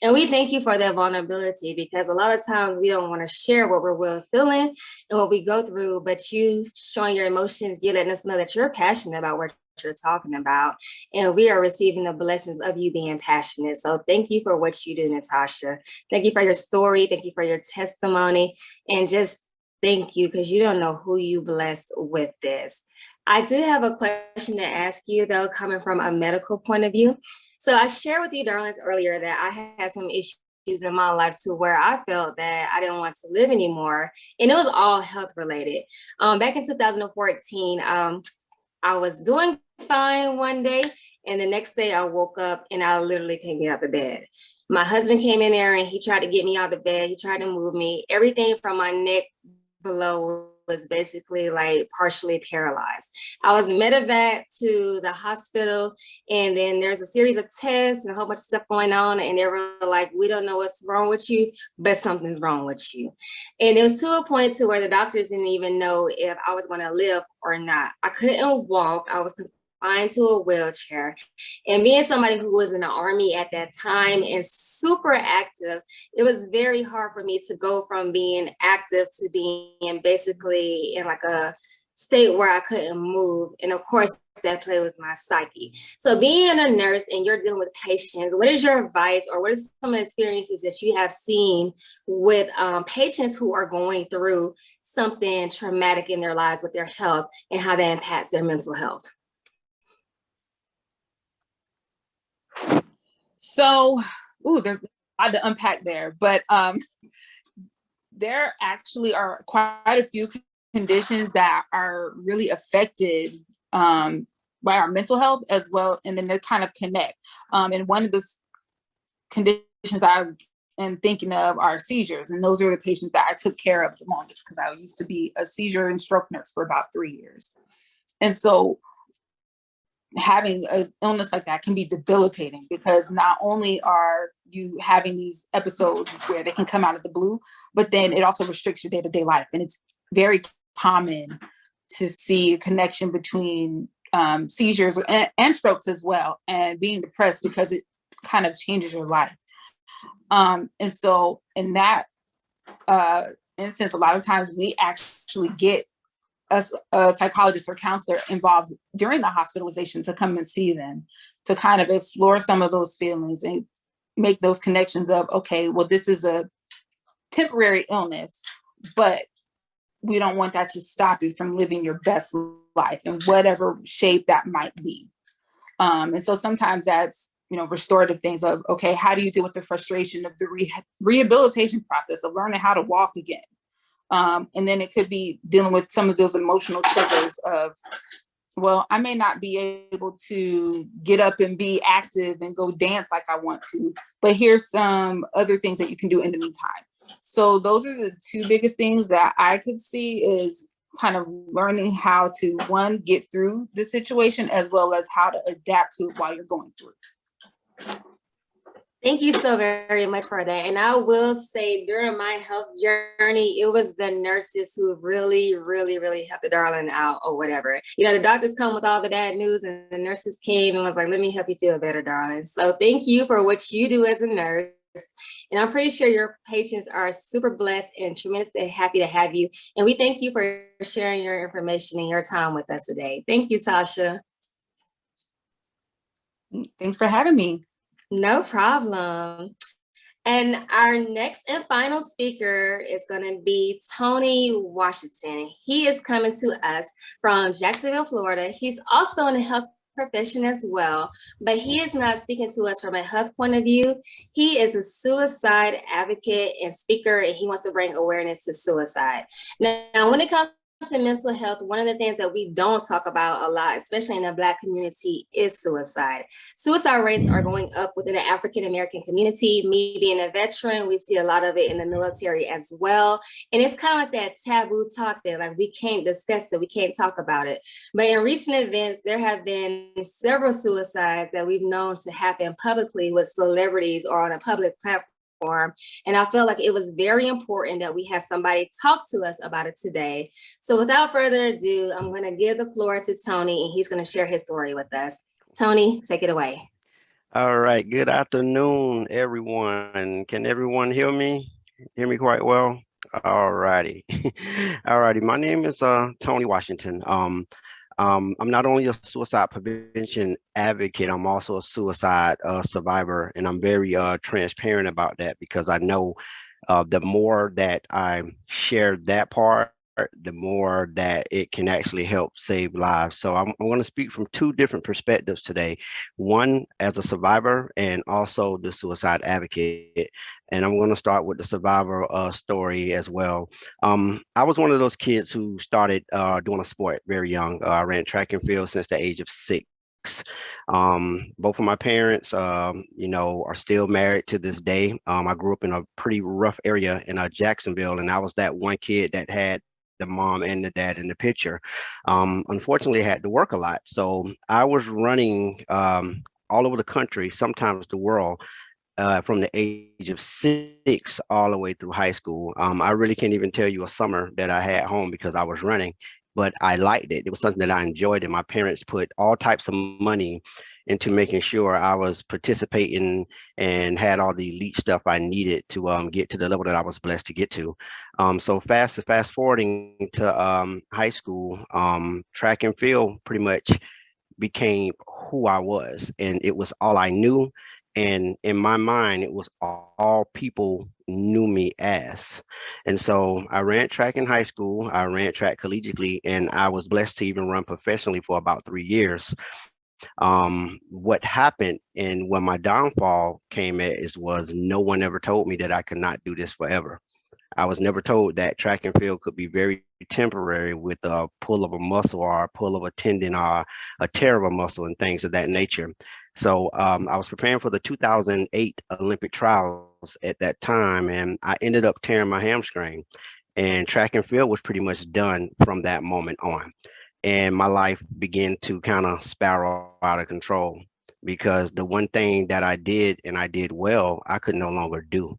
And we thank you for that vulnerability, because a lot of times we don't want to share what we're really feeling and what we go through, but you showing your emotions, you letting us know that you're passionate about what you're talking about, and we are receiving the blessings of you being passionate. So thank you for what you do, Natasha. Thank you for your story. Thank you for your testimony, and just thank you, because you don't know who you blessed with this. I do have a question to ask you, though, coming from a medical point of view. So I shared with you, darlings, earlier that I had some issues in my life to where I felt that I didn't want to live anymore, and it was all health related. Back in 2014, I was doing fine one day, and the next day I woke up and I literally couldn't get out of bed. My husband came in there and he tried to get me out of bed. He tried to move me. Everything from my neck below was basically like partially paralyzed. I was medevac to the hospital, and then there's a series of tests and a whole bunch of stuff going on, and they were like, we don't know what's wrong with you, but something's wrong with you. And it was to a point to where the doctors didn't even know if I was going to live or not. I couldn't walk. I was confined to a wheelchair. And being somebody who was in the Army at that time and super active, it was very hard for me to go from being active to being basically in like a state where I couldn't move. And of course, that played with my psyche. So being a nurse and you're dealing with patients, what is your advice or what are some of the experiences that you have seen with patients who are going through something traumatic in their lives with their health and how that impacts their mental health? So, there's a lot to unpack there, but there actually are quite a few conditions that are really affected by our mental health as well, and then they kind of connect. And one of the conditions I am thinking of are seizures, and those are the patients that I took care of the longest because I used to be a seizure and stroke nurse for about 3 years. And so having an illness like that can be debilitating because not only are you having these episodes where they can come out of the blue, but then it also restricts your day-to-day life. And it's very common to see a connection between seizures and strokes as well, and being depressed because it kind of changes your life. And so in that instance, a lot of times we actually get a psychologist or counselor involved during the hospitalization to come and see them, to kind of explore some of those feelings and make those connections of, okay, well, this is a temporary illness, but we don't want that to stop you from living your best life in whatever shape that might be. And so sometimes that's, restorative things of, okay, how do you deal with the frustration of the rehabilitation process of learning how to walk again? And then it could be dealing with some of those emotional triggers of, well, I may not be able to get up and be active and go dance like I want to, but here's some other things that you can do in the meantime. So those are the two biggest things that I could see is kind of learning how to, one, get through the situation as well as how to adapt to it while you're going through it. Thank you so very much for that. And I will say during my health journey, it was the nurses who really, really, really helped the darling out or whatever. The doctors come with all the bad news and the nurses came and was like, let me help you feel better, darling. So thank you for what you do as a nurse. And I'm pretty sure your patients are super blessed and tremendously happy to have you. And we thank you for sharing your information and your time with us today. Thank you, Tasha. Thanks for having me. No problem. And our next and final speaker is going to be Tony Washington. He is coming to us from Jacksonville, Florida. He's also in the health profession as well, but he is not speaking to us from a health point of view. He is a suicide advocate and speaker, and he wants to bring awareness to suicide. Now, when it comes to mental health, one of the things that we don't talk about a lot, especially in the Black community, is suicide. Suicide rates are going up within the African American community. Me being a veteran, we see a lot of it in the military as well. And it's kind of like that taboo talk there, like we can't discuss it, we can't talk about it. But in recent events, there have been several suicides that we've known to happen publicly with celebrities or on a public platform. And I feel like it was very important that we had somebody talk to us about it today. So without further ado, I'm going to give the floor to Tony, and he's going to share his story with us. Tony, take it away. All right. Good afternoon, everyone. Can everyone hear me? Hear me quite well? All righty. All righty. My name is Tony Washington. I'm not only a suicide prevention advocate, I'm also a suicide survivor, and I'm very transparent about that because I know the more that I share that part, the more that it can actually help save lives. So I'm going to speak from two different perspectives today. One as a survivor and also the suicide advocate. And I'm going to start with the survivor story as well. I was one of those kids who started doing a sport very young. I ran track and field since the age of 6. Both of my parents, are still married to this day. I grew up in a pretty rough area in Jacksonville, and I was that one kid that had the mom and the dad in the picture. Unfortunately, I had to work a lot. So I was running all over the country, sometimes the world, from the age of 6 all the way through high school. I really can't even tell you a summer that I had home because I was running but I liked it. It was something that I enjoyed, and my parents put all types of money into making sure I was participating and had all the elite stuff I needed to get to the level that I was blessed to get to. So fast forwarding to high school, track and field pretty much became who I was, and it was all I knew. And in my mind, it was all people knew me as. And so I ran track in high school, I ran track collegiately, and I was blessed to even run professionally for about 3 years. What happened and when my downfall came at is was no one ever told me that I could not do this forever. I was never told that track and field could be very temporary with a pull of a muscle or a pull of a tendon or a tear of a muscle and things of that nature. So I was preparing for the 2008 Olympic trials at that time, and I ended up tearing my hamstring. And track and field was pretty much done from that moment on. And my life began to kind of spiral out of control because the one thing that I did and I did well, I could no longer do,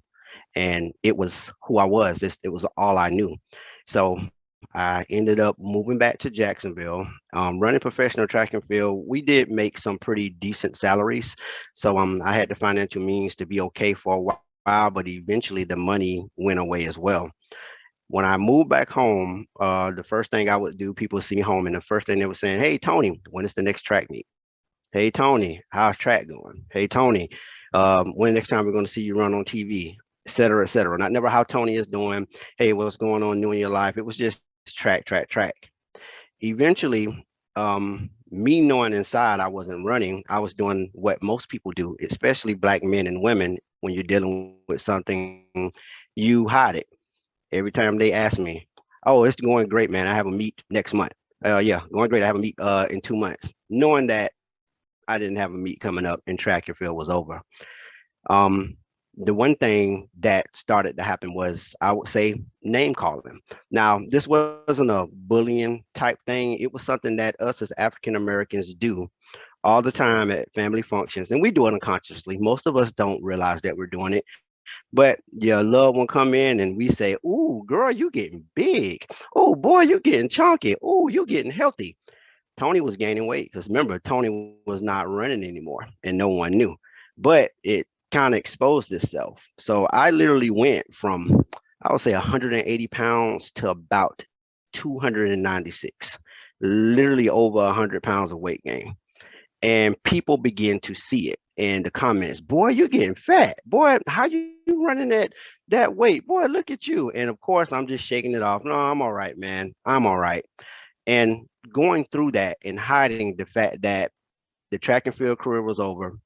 and it was who I was. It was all I knew. So I ended up moving back to Jacksonville, running professional track and field. We did make some pretty decent salaries, so I had the financial means to be okay for a while, but eventually the money went away as well. When I moved back home, the first thing I would do, people would see me home, and the first thing they were saying, "Hey Tony, when is the next track meet? Hey Tony, how's track going? Hey Tony, when next time we're going to see you run on TV, et cetera, et cetera." Not never how Tony is doing. Hey, what's going on new in your life? It was just track, track, track. Eventually, me knowing inside I wasn't running, I was doing what most people do, especially Black men and women. When you're dealing with something, you hide it. Every time they ask me, "Oh, it's going great, man. I have a meet next month." Yeah, going great. I have a meet in 2 months, knowing that I didn't have a meet coming up and track and field was over. Um, the one thing that started to happen was, I would say, name calling. Now, this wasn't a bullying type thing. It was something that us as African Americans do all the time at family functions, and we do it unconsciously. Most of us don't realize that we're doing it, but your loved one come in and we say, "Ooh, girl, you getting big. Oh, boy, you getting chunky. Oh, you getting healthy." Tony was gaining weight because remember, Tony was not running anymore and no one knew. But it kind of exposed itself. So I literally went from, I would say, 180 pounds to about 296, literally over 100 pounds of weight gain. And people begin to see it in the comments. "Boy, you're getting fat. Boy, how you running that weight? Boy, look at you." And of course, I'm just shaking it off. "No, I'm all right, man. I'm all right." And going through that and hiding the fact that the track and field career was over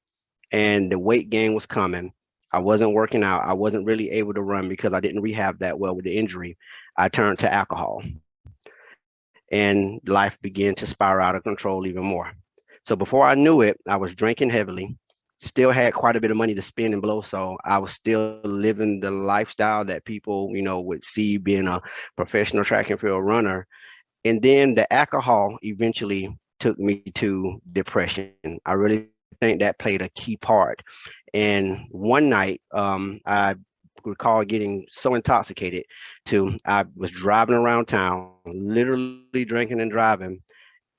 and the weight gain was coming. I wasn't working out. I wasn't really able to run because I didn't rehab that well with the injury. I turned to alcohol and life began to spiral out of control even more. So before I knew it, I was drinking heavily, still had quite a bit of money to spend and blow. So I was still living the lifestyle that people, would see being a professional track and field runner. And then the alcohol eventually took me to depression. I really think that played a key part. And one night, I recall getting so intoxicated to I was driving around town, literally drinking and driving,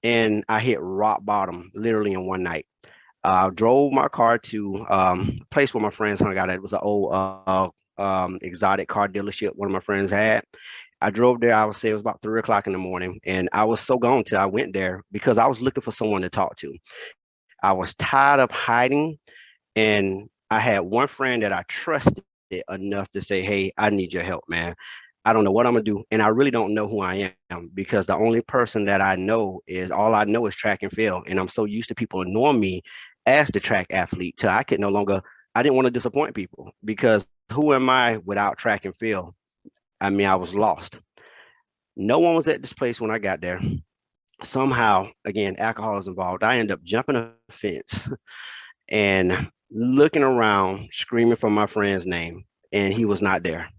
and I hit rock bottom literally in one night. Drove my car to a place where my friends hung out at. It was an old exotic car dealership one of my friends had. I drove there. I would say it was about 3 o'clock in the morning, and I was so gone till I went there because I was looking for someone to talk to. I was tired of hiding, and I had one friend that I trusted enough to say, "Hey, I need your help, man. I don't know what I'm gonna do, and I really don't know who I am because the only person that I know is all I know is track and field, and I'm so used to people knowing me as the track athlete till I could no longer. I didn't want to disappoint people because who am I without track and field? I mean, I was lost. No one was at this place when I got there. Somehow, again, alcohol is involved. I end up jumping a fence and looking around, screaming for my friend's name, and he was not there.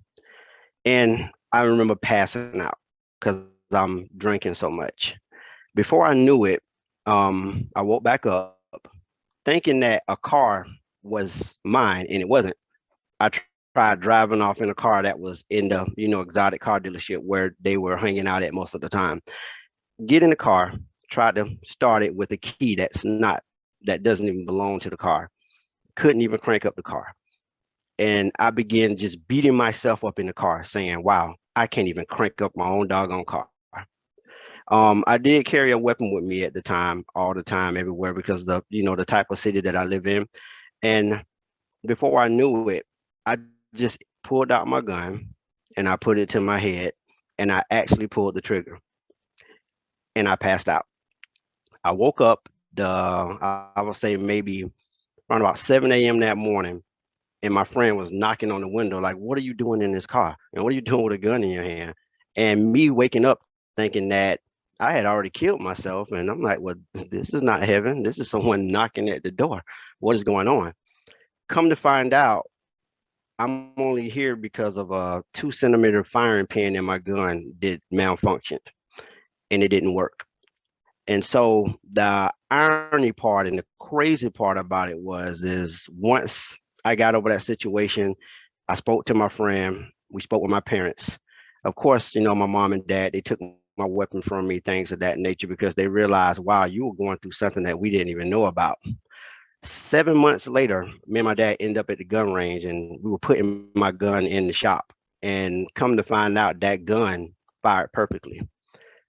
And I remember passing out because I'm drinking so much. Before I knew it, I woke back up thinking that a car was mine, and it wasn't. I tried driving off in a car that was in the exotic car dealership where they were hanging out at most of the time. get in the car, try to start it with a key that doesn't even belong to the car. Couldn't even crank up the car. And I began just beating myself up in the car, saying, "Wow, I can't even crank up my own doggone car." I did carry a weapon with me at the time, all the time, everywhere, because the type of city that I live in. And before I knew it, I just pulled out my gun and I put it to my head, and I actually pulled the trigger, and I passed out. I woke up I would say maybe around about 7 a.m. that morning, and my friend was knocking on the window, like, "What are you doing in this car? And what are you doing with a gun in your hand?" And me waking up thinking that I had already killed myself. And I'm like, "Well, this is not heaven. This is someone knocking at the door. What is going on?" Come to find out, I'm only here because of a 2 centimeter firing pin in my gun did malfunction and it didn't work. And so the irony part and the crazy part about it is once I got over that situation, I spoke to my friend. We spoke with my parents. Of course, my mom and dad, they took my weapon from me, things of that nature, because they realized, wow, you were going through something that we didn't even know about. 7 months later, me and my dad ended up at the gun range, and we were putting my gun in the shop. And come to find out, that gun fired perfectly.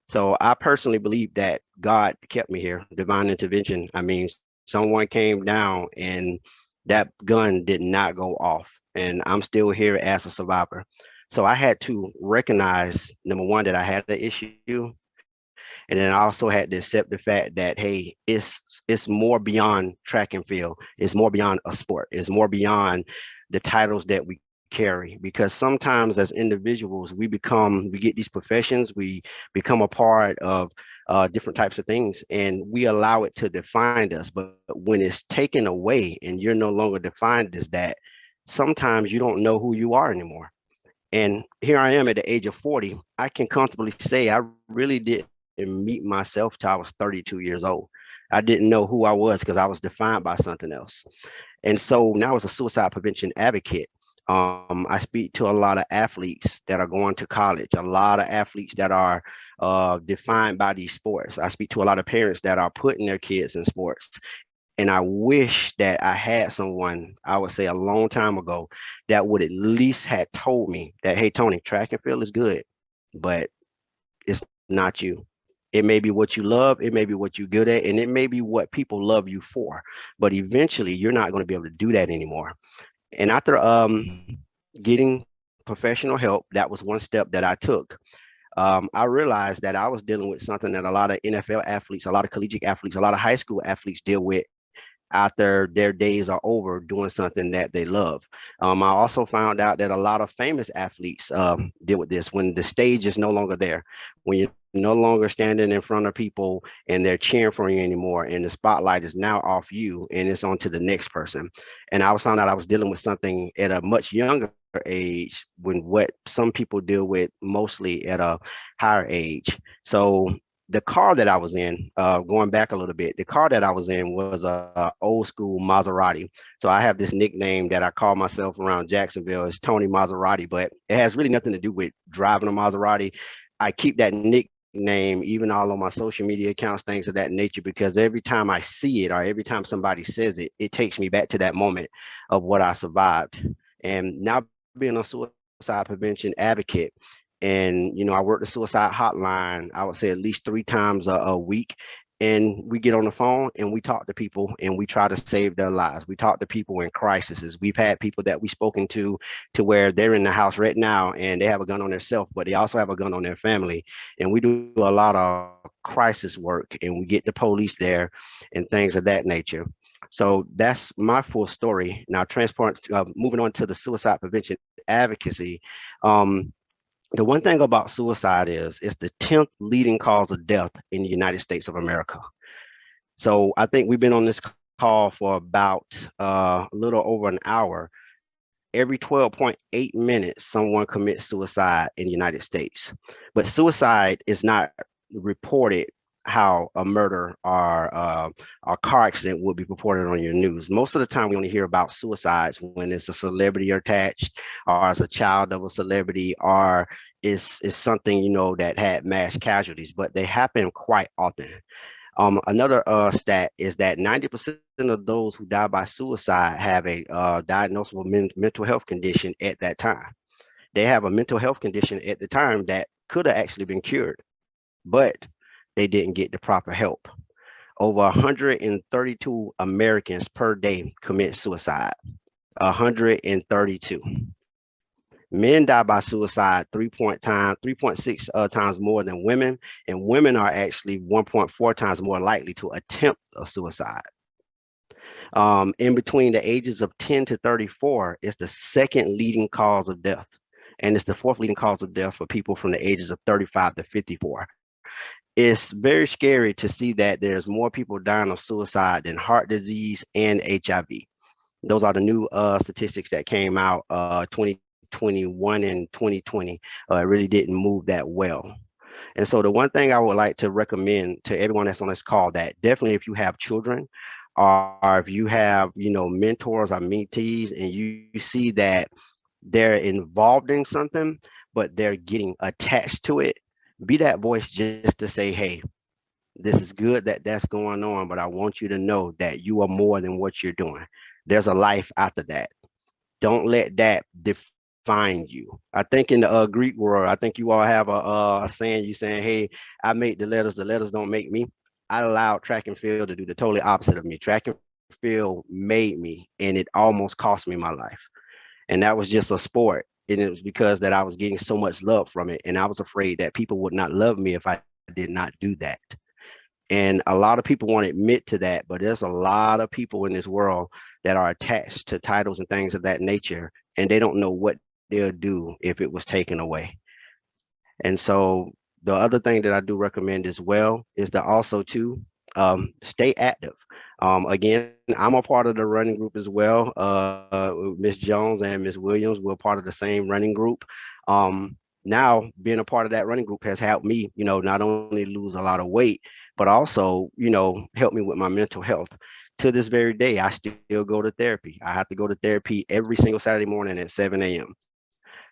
So I personally believe that God kept me here, divine intervention. I mean, someone came down and that gun did not go off, and I'm still here as a survivor. So I had to recognize, number one, that I had the issue, and then I also had to accept the fact that, hey, it's more beyond track and field. It's more beyond a sport. It's more beyond the titles that we carry. Because sometimes as individuals, we get these professions, we become a part of different types of things, and we allow it to define us. But when it's taken away and you're no longer defined as that, sometimes you don't know who you are anymore. And here I am at the age of 40. I can comfortably say I really didn't meet myself till I was 32 years old. I didn't know who I was because I was defined by something else. And so now, as a suicide prevention advocate, I speak to a lot of athletes that are going to college, a lot of athletes that are defined by these sports. I speak to a lot of parents that are putting their kids in sports. And I wish that I had someone, I would say a long time ago, that would at least had told me that, "Hey, Tony, track and field is good, but it's not you. It may be what you love, it may be what you're good at, and it may be what people love you for. But eventually, you're not going to be able to do that anymore." And after getting professional help, that was one step that I took. I realized that I was dealing with something that a lot of NFL athletes, a lot of collegiate athletes, a lot of high school athletes deal with after their days are over doing something that they love. I also found out that a lot of famous athletes deal with this when the stage is no longer there, when you're no longer standing in front of people and they're cheering for you anymore, and the spotlight is now off you and it's on to the next person. And I was found out I was dealing with something at a much younger age when what some people deal with mostly at a higher age. So the car that I was in, going back a little bit, the car that I was in was a old school Maserati. So I have this nickname that I call myself around Jacksonville is Tony Maserati, but it has really nothing to do with driving a Maserati. I keep that nickname even all on my social media accounts, things of that nature, because every time I see it or every time somebody says it, it takes me back to that moment of what I survived. And now being a suicide prevention advocate, and I work the suicide hotline, I would say at least 3 times a week. And we get on the phone and we talk to people and we try to save their lives. We talk to people in crises. We've had people that we've spoken to where they're in the house right now and they have a gun on themselves, but they also have a gun on their family. And we do a lot of crisis work and we get the police there and things of that nature. So that's my full story. Now, moving on to the suicide prevention advocacy. Um, the one thing about suicide is it's the 10th leading cause of death in the United States of America. So I think we've been on this call for about a little over an hour. Every 12.8 minutes, someone commits suicide in the United States. But suicide is not reported how a murder or a car accident would be reported on your news. Most of the time, we only hear about suicides when it's a celebrity attached, or as a child of a celebrity, or is something that had mass casualties, but they happen quite often. Another stat is that 90% of those who die by suicide have a diagnosable mental health condition at that time. They have a mental health condition at the time that could have actually been cured, but they didn't get the proper help. Over 132 Americans per day commit suicide. 132. Men die by suicide 3.6 times more than women, and women are actually 1.4 times more likely to attempt a suicide. In between the ages of 10 to 34 is the second leading cause of death, and it's the fourth leading cause of death for people from the ages of 35 to 54. It's very scary to see that there's more people dying of suicide than heart disease and HIV. Those are the new statistics that came out 2021 and 2020. It really didn't move that well. And so the one thing I would like to recommend to everyone that's on this call, that definitely if you have children, or if you have, mentors or mentees, and you see that they're involved in something, but they're getting attached to it, be that voice just to say, hey, this is good that that's going on, but I want you to know that you are more than what you're doing. There's a life after that. Don't let that define you. I think in the Greek world, I think you all have a saying, you saying, hey, I make the letters don't make me. I allowed track and field to do the totally opposite of me. Track and field made me, and it almost cost me my life. And that was just a sport. And it was because that I was getting so much love from it. And I was afraid that people would not love me if I did not do that. And a lot of people won't admit to that, but there's a lot of people in this world that are attached to titles and things of that nature, and they don't know what they'll do if it was taken away. And so the other thing that I do recommend as well is to also to stay active. Again, I'm a part of the running group as well. Miss Jones and Miss Williams, we're part of the same running group. Now being a part of that running group has helped me, not only lose a lot of weight, but also, help me with my mental health. To this very day, I still go to therapy. I have to go to therapy every single Saturday morning at 7 a.m.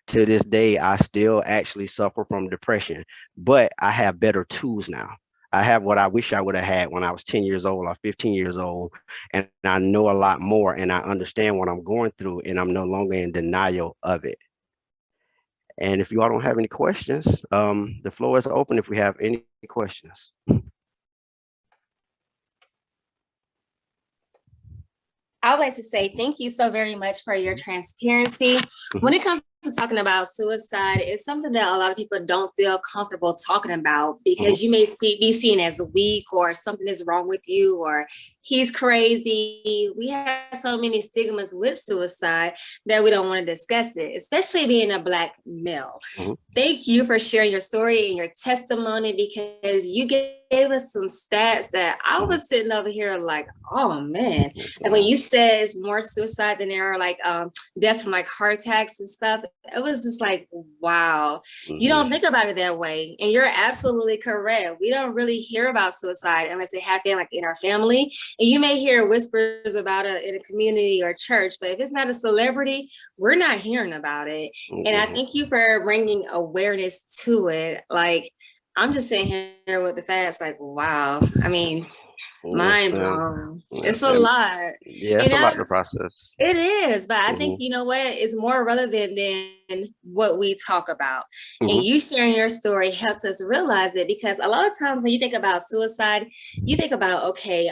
To this day, I still actually suffer from depression, but I have better tools now. I have what I wish I would have had when I was 10 years old or 15 years old. And I know a lot more, and I understand what I'm going through, and I'm no longer in denial of it. And if you all don't have any questions, the floor is open if we have any questions. I would like to say thank you so very much for your transparency. When it comes to talking about suicide, it's something that a lot of people don't feel comfortable talking about because you may be seen as weak, or something is wrong with you, or he's crazy. We have so many stigmas with suicide that we don't want to discuss it, especially being a Black male. Thank you for sharing your story and your testimony, because you gave us some stats that I was sitting over here like, oh man. And when you said it's more suicide than there are like deaths from like heart attacks and stuff, it was just like, wow. You don't think about it that way. And you're absolutely correct. We don't really hear about suicide unless it happened like in our family. And you may hear whispers about it in a community or church, but if it's not a celebrity, we're not hearing about it. And I thank you for bringing awareness to it. Like, I'm just sitting here with the facts, like, wow. I mean, mind blown. It's a lot. Yeah, it's a lot to process. It is, but I think, you know what, it's more relevant than what we talk about. And you sharing your story helps us realize it, because a lot of times when you think about suicide, you think about, okay,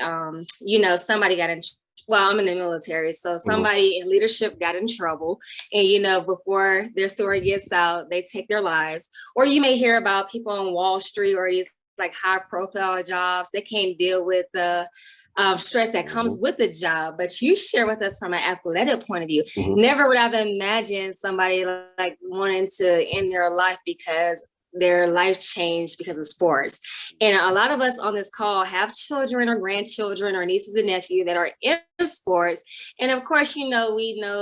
somebody got in. Well, I'm in the military, so somebody in leadership got in trouble, and before their story gets out, they take their lives. Or you may hear about people on Wall Street or these like high profile jobs. They can't deal with the stress that comes with the job. But you share with us from an athletic point of view. Never would have imagined somebody like wanting to end their life because their life changed because of sports. And a lot of us on this call have children or grandchildren or nieces and nephews that are in sports. And of course, we know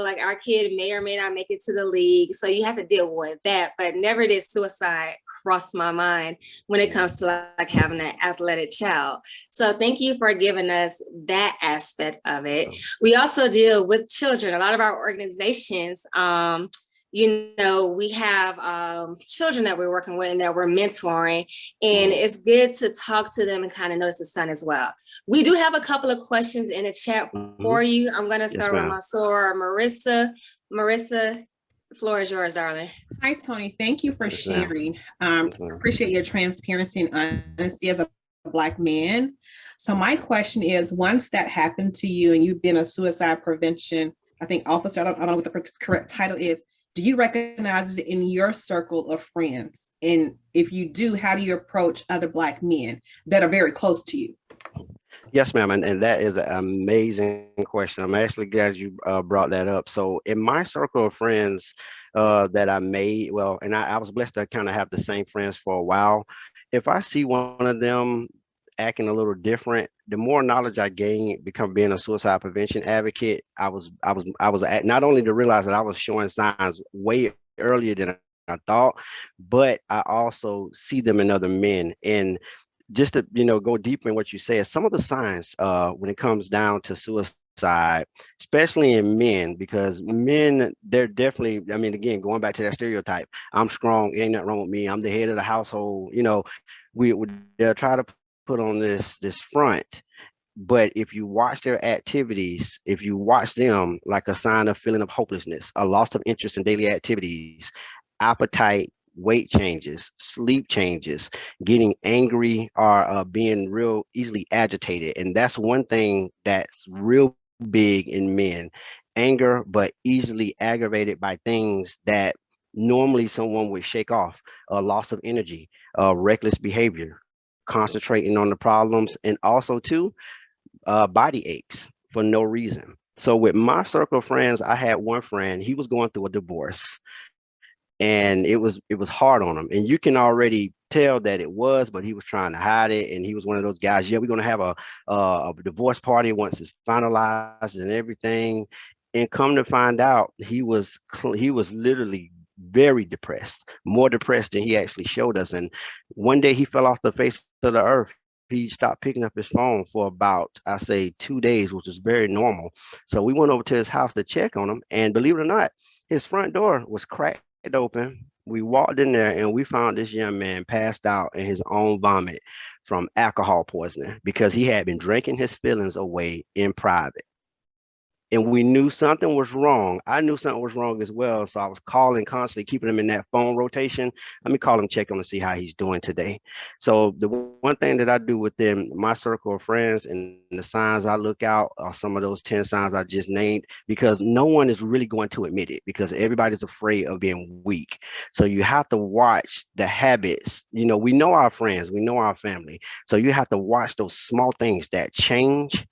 like our kid may or may not make it to the league. So you have to deal with that. But never did suicide cross my mind when it comes to like having an athletic child. So thank you for giving us that aspect of it. We also deal with children. A lot of our organizations, we have children that we're working with and that we're mentoring, and it's good to talk to them and kind of notice the sun as well. We do have a couple of questions in the chat for you. I'm going to start with Masora Marissa. Marissa, the floor is yours, darling. Hi, Tony. Thank you for sharing. Appreciate your transparency and honesty as a Black man. So my question is, once that happened to you and you've been a suicide prevention, I think officer, I don't know what the correct title is, do you recognize it in your circle of friends? And if you do, how do you approach other Black men that are very close to you? Yes, ma'am. And that is an amazing question. I'm actually glad you brought that up. So in my circle of friends that I made, and I was blessed to kind of have the same friends for a while. If I see one of them acting a little different, the more knowledge I gain become being a suicide prevention advocate, I was not only to realize that I was showing signs way earlier than I thought, but I also see them in other men. And just to go deeper in what you say, some of the signs when it comes down to suicide, especially in men, because men, they're definitely, again, going back to that stereotype, I'm strong, ain't nothing wrong with me, I'm the head of the household, they'll try to put on this front. But if you watch their activities, if you watch them like a sign of feeling of hopelessness, a loss of interest in daily activities, appetite, weight changes, sleep changes, getting angry, or being real easily agitated. And that's one thing that's real big in men: anger, but easily aggravated by things that normally someone would shake off. A loss of energy, reckless behavior, concentrating on the problems, and also too, body aches for no reason. So with my circle of friends, I had one friend, he was going through a divorce, and it was hard on him, and you can already tell that it was, but he was trying to hide it. And he was one of those guys, we're going to have a divorce party once it's finalized and everything. And come to find out, he was literally very depressed, more depressed than he actually showed us. And one day he fell off the face of the earth. He stopped picking up his phone for about, I say, 2 days, which is very normal. So we went over to his house to check on him, and believe it or not, his front door was cracked open. We walked in there and we found this young man passed out in his own vomit from alcohol poisoning because he had been drinking his feelings away in private. And we knew something was wrong. I knew something was wrong as well. So I was calling constantly, keeping him in that phone rotation. Let me call him, check on to see how he's doing today. So the one thing that I do within my circle of friends and the signs I look out are some of those 10 signs I just named, because no one is really going to admit it because everybody's afraid of being weak. So you have to watch the habits. We know our friends, we know our family. So you have to watch those small things that change.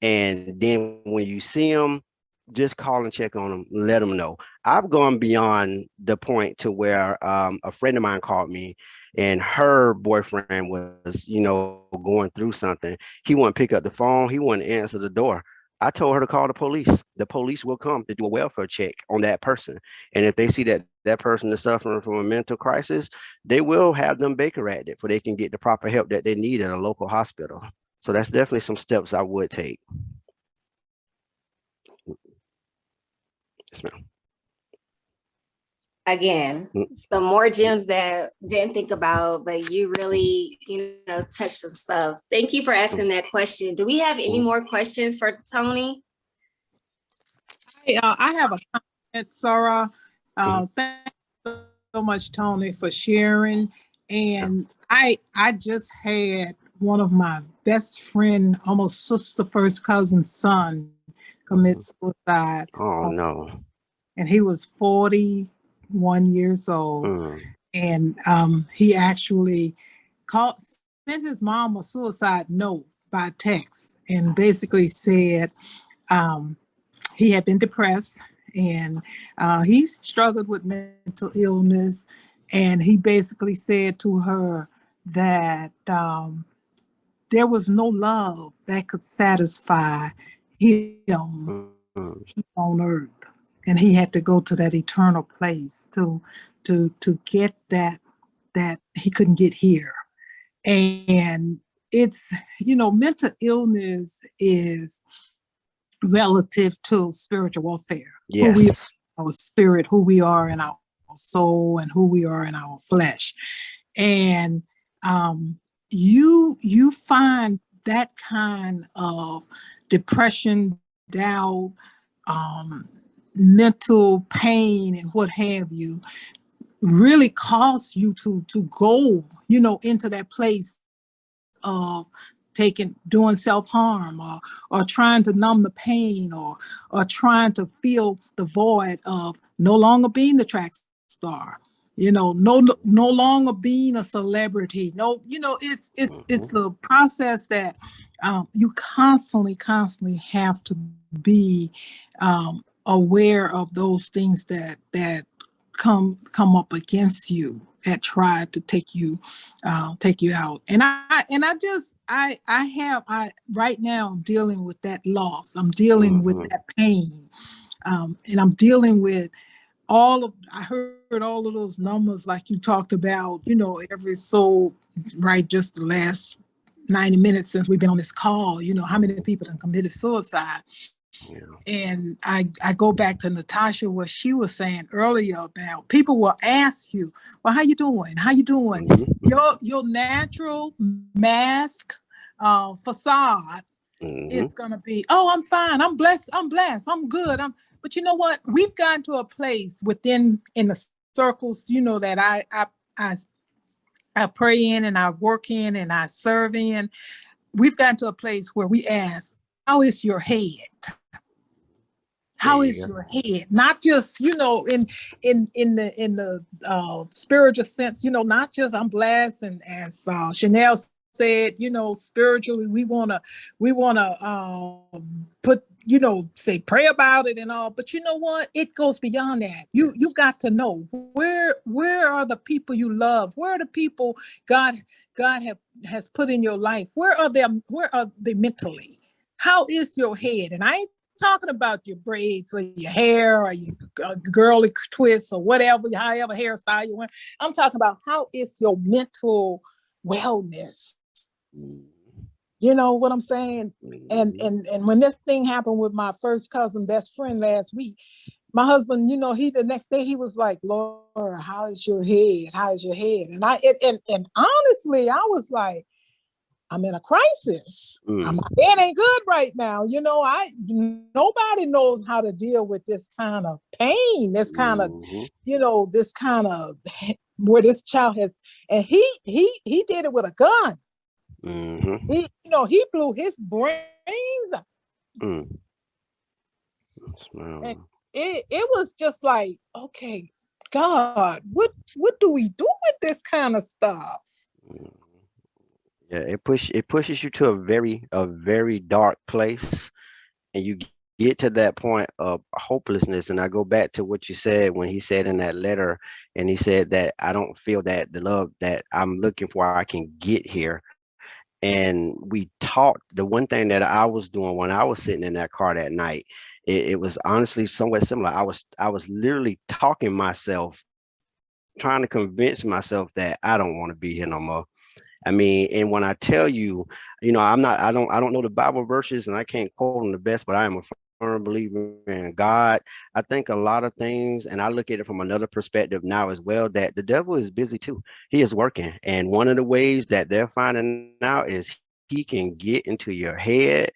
And then when you see them, just call and check on them, let them know. I've gone beyond the point to where a friend of mine called me and her boyfriend was, going through something. He wouldn't pick up the phone. He wouldn't answer the door. I told her to call the police. The police will come to do a welfare check on that person. And if they see that that person is suffering from a mental crisis, they will have them Baker acted so they can get the proper help that they need at a local hospital. So that's definitely some steps I would take. Yes, ma'am. Again, some more gems that didn't think about, but you really, touched some stuff. Thank you for asking that question. Do we have any more questions for Tony? I have a comment, Sarah. Thank you so much, Tony, for sharing. And I just had one of my best friend, almost sister, first cousin's son commit suicide. Oh, no. And he was 41 years old. And he actually sent his mom a suicide note by text and basically said he had been depressed and he struggled with mental illness. And he basically said to her that there was no love that could satisfy him on earth, and he had to go to that eternal place to get that he couldn't get here. And it's, mental illness is relative to spiritual warfare. Who we Yes. are, our spirit, who we are in our soul, and who we are in our flesh. And you find that kind of depression, doubt, mental pain, and what have you, really cause you to go, into that place of doing self-harm, or trying to numb the pain, or trying to fill the void of no longer being the track star, no longer being a celebrity. No, it's a process that you constantly have to be aware of those things that come up against you, that try to take you out. And I right now I'm dealing with that loss. I'm dealing with that pain. And I'm dealing with I heard all of those numbers like you talked about, every right, just the last 90 minutes since we've been on this call, how many people have committed suicide. Yeah. And I go back to Natasha, what she was saying earlier about people will ask you, well, how you doing? How you doing? Your natural mask facade is going to be, oh, I'm fine. I'm blessed. I'm good. But you know what? We've gotten to a place in the circles, that I pray in, and I work in, and I serve in. We've gotten to a place where we ask, how is your head? How is your head? Not just, in the spiritual sense, not just I'm blessed, and as Chanel said, spiritually we wanna put, say pray about it and all, but you know what? It goes beyond that. You got to know where are the people you love? Where are the people God has put in your life? Where are they mentally? How is your head? And I ain't talking about your braids or your hair or your girly twists or whatever, however hairstyle you want. I'm talking about how is your mental wellness. You know what I'm saying? And when this thing happened with my first cousin best friend last week, my husband, the next day he was like, Laura, how is your head? How is your head? And and honestly, I was like, I'm in a crisis. My head ain't good right now. Nobody knows how to deal with this kind of pain, this kind of, this kind of where this child has, and he did it with a gun. He blew his brains up. And it was just like, okay, God, what do we do with this kind of stuff? Yeah, it pushes you to a very dark place, and you get to that point of hopelessness. And I go back to what you said when he said in that letter, and he said that I don't feel that the love that I'm looking for, I can get here. And we talked. The one thing that I was doing when I was sitting in that car that night, it was honestly somewhat similar. I was literally talking myself, trying to convince myself that I don't want to be here no more. I mean, and when I tell you, I don't know the Bible verses, and I can't quote them the best, but I am a firm believer in God. I think a lot of things, and I look at it from another perspective now as well, that the devil is busy too. He is working. And one of the ways that they're finding out is he can get into your head.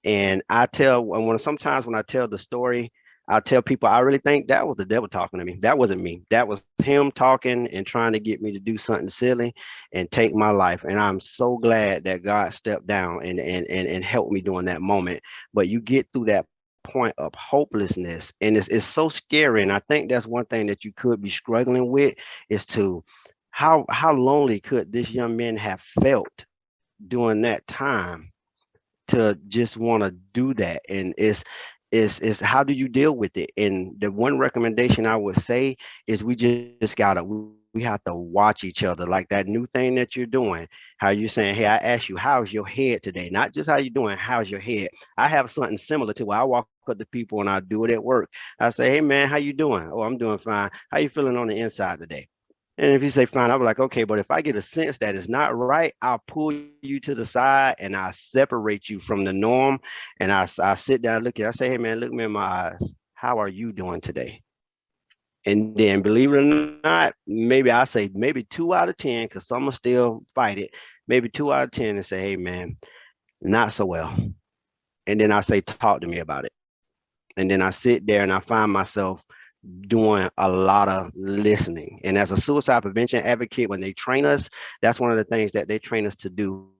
And sometimes when I tell the story, I tell people I really think that was the devil talking to me. That wasn't me. That was him talking and trying to get me to do something silly and take my life. And I'm so glad that God stepped down and helped me during that moment. But you get through that point of hopelessness, and it's so scary. And I think that's one thing that you could be struggling with, is to how lonely could this young man have felt during that time to just want to do that. And it's how do you deal with it? And the one recommendation I would say is we just gotta we have to watch each other. Like that new thing that you're doing, how you saying, hey, I asked you, how's your head today? Not just how you doing, how's your head? I have something similar to where I walk up to people and I do it at work. I say, hey man, how you doing? Oh, I'm doing fine. How you feeling on the inside today? And if you say fine, I'll be like, okay, but if I get a sense that it's not right, I'll pull you to the side and I separate you from the norm. And I sit down, look at, I say, hey man, look me in my eyes. How are you doing today? And then believe it or not, maybe I say maybe 2 out of 10, because some will still fight it. Maybe 2 out of 10 and say, hey man, not so well. And then I say, talk to me about it. And then I sit there and I find myself doing a lot of listening. And as a suicide prevention advocate, when they train us, that's one of the things that they train us to do,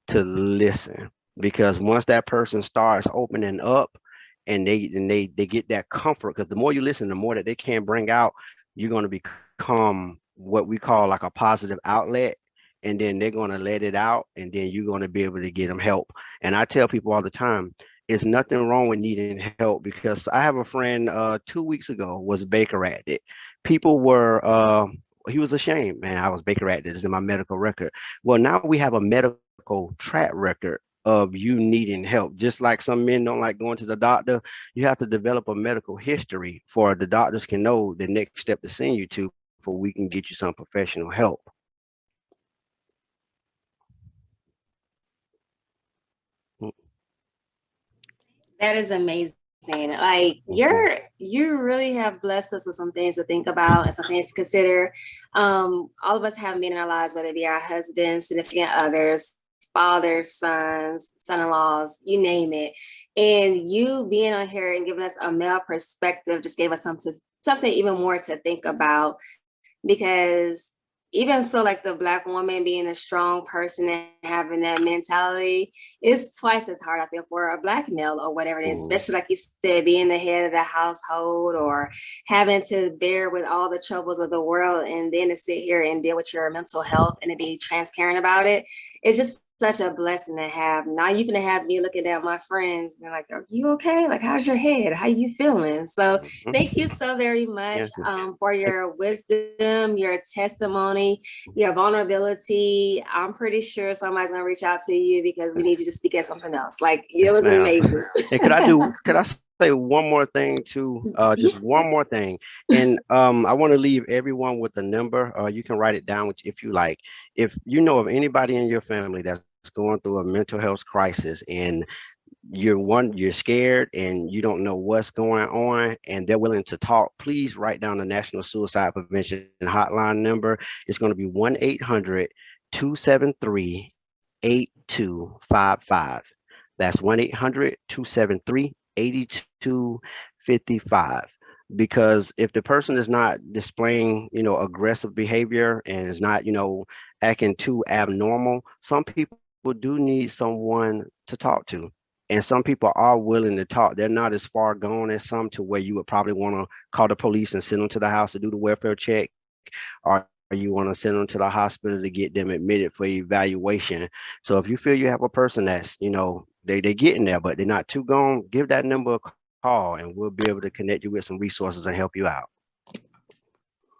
to listen. Because once that person starts opening up and they get that comfort, because the more you listen, the more that they can bring out, you're going to become what we call like a positive outlet. And then they're going to let it out, and then you're going to be able to get them help. And I tell people all the time, it's nothing wrong with needing help, because I have a friend 2 weeks ago was Baker acted. People were he was ashamed, man. I was Baker acted. It's in my medical record. Well, now we have a medical track record of you needing help. Just like some men don't like going to the doctor, you have to develop a medical history for the doctors can know the next step to send you to, for we can get you some professional help. That is amazing. Like you really have blessed us with some things to think about and some things to consider. All of us have men in our lives, whether it be our husbands, significant others, fathers, sons, son-in-laws, you name it. And you being on here and giving us a male perspective just gave us something even more to think about, because even so, like the Black woman being a strong person and having that mentality is twice as hard, I feel, for a Black male or whatever it is, especially like you said, being the head of the household or having to bear with all the troubles of the world, and then to sit here and deal with your mental health and to be transparent about it. It's just such a blessing to have. Now you're gonna have me looking at my friends and like, are you okay? Like, how's your head? How you feeling? So thank you so very much for your wisdom, your testimony, your vulnerability. I'm pretty sure somebody's gonna reach out to you because we need you to speak at something else. Like, it was amazing. And could I say one more thing too? Just one more thing. And I want to leave everyone with a number. You can write it down if you like. If you know of anybody in your family that's going through a mental health crisis, and you're scared and you don't know what's going on, and they're willing to talk, please write down the National Suicide Prevention Hotline number. It's going to be 1-800-273-8255. That's 1-800-273-8255. Because if the person is not displaying, aggressive behavior and is not, acting too abnormal, some people do need someone to talk to. And some people are willing to talk. They're not as far gone as some, to where you would probably want to call the police and send them to the house to do the welfare check, or you want to send them to the hospital to get them admitted for evaluation. So if you feel you have a person that's, they're getting there, but they're not too gone, give that number a call and we'll be able to connect you with some resources and help you out.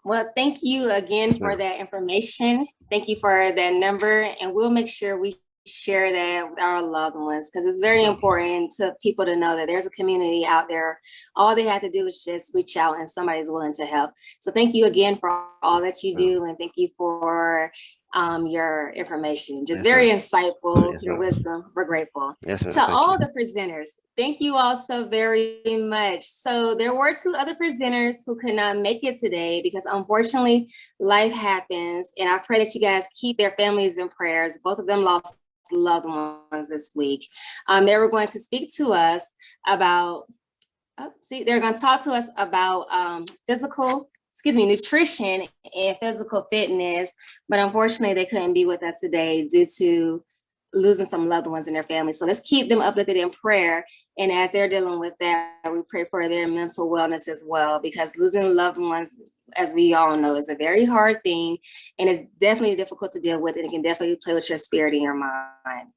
Well, thank you again for that information. Thank you for that number, and we'll make sure we share that with our loved ones, because it's very important to people to know that there's a community out there. All they have to do is just reach out and somebody's willing to help. So thank you again for all that you do, and thank you for your information. Just very insightful, your wisdom. We're grateful. To all the presenters, thank you all so very much. So there were 2 other presenters who could not make it today because unfortunately life happens, and I pray that you guys keep their families in prayers. Both of them lost loved ones this week. They were going to speak to us about, they're going to talk to us about nutrition and physical fitness, but unfortunately they couldn't be with us today due to losing some loved ones in their family. So let's keep them uplifted in prayer. And as they're dealing with that, we pray for their mental wellness as well, because losing loved ones, as we all know, is a very hard thing, and it's definitely difficult to deal with, and it can definitely play with your spirit and your mind.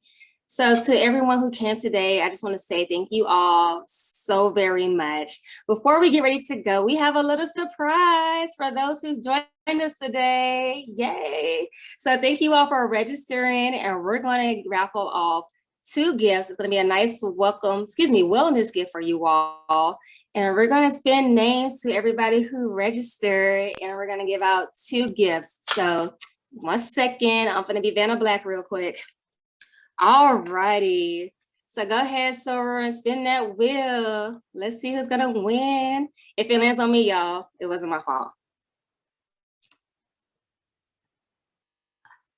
So to everyone who came today, I just want to say thank you all so so very much. Before we get ready to go, we have a little surprise for those who joined us today. Yay. So thank you all for registering, and we're going to raffle off 2 gifts. It's going to be a nice wellness gift for you all. And we're going to spin names to everybody who registered, and we're going to give out 2 gifts. So 1 second, I'm going to be Vanna Black real quick. All righty. So go ahead, Sora, and spin that wheel. Let's see who's going to win. If it lands on me, y'all, it wasn't my fault.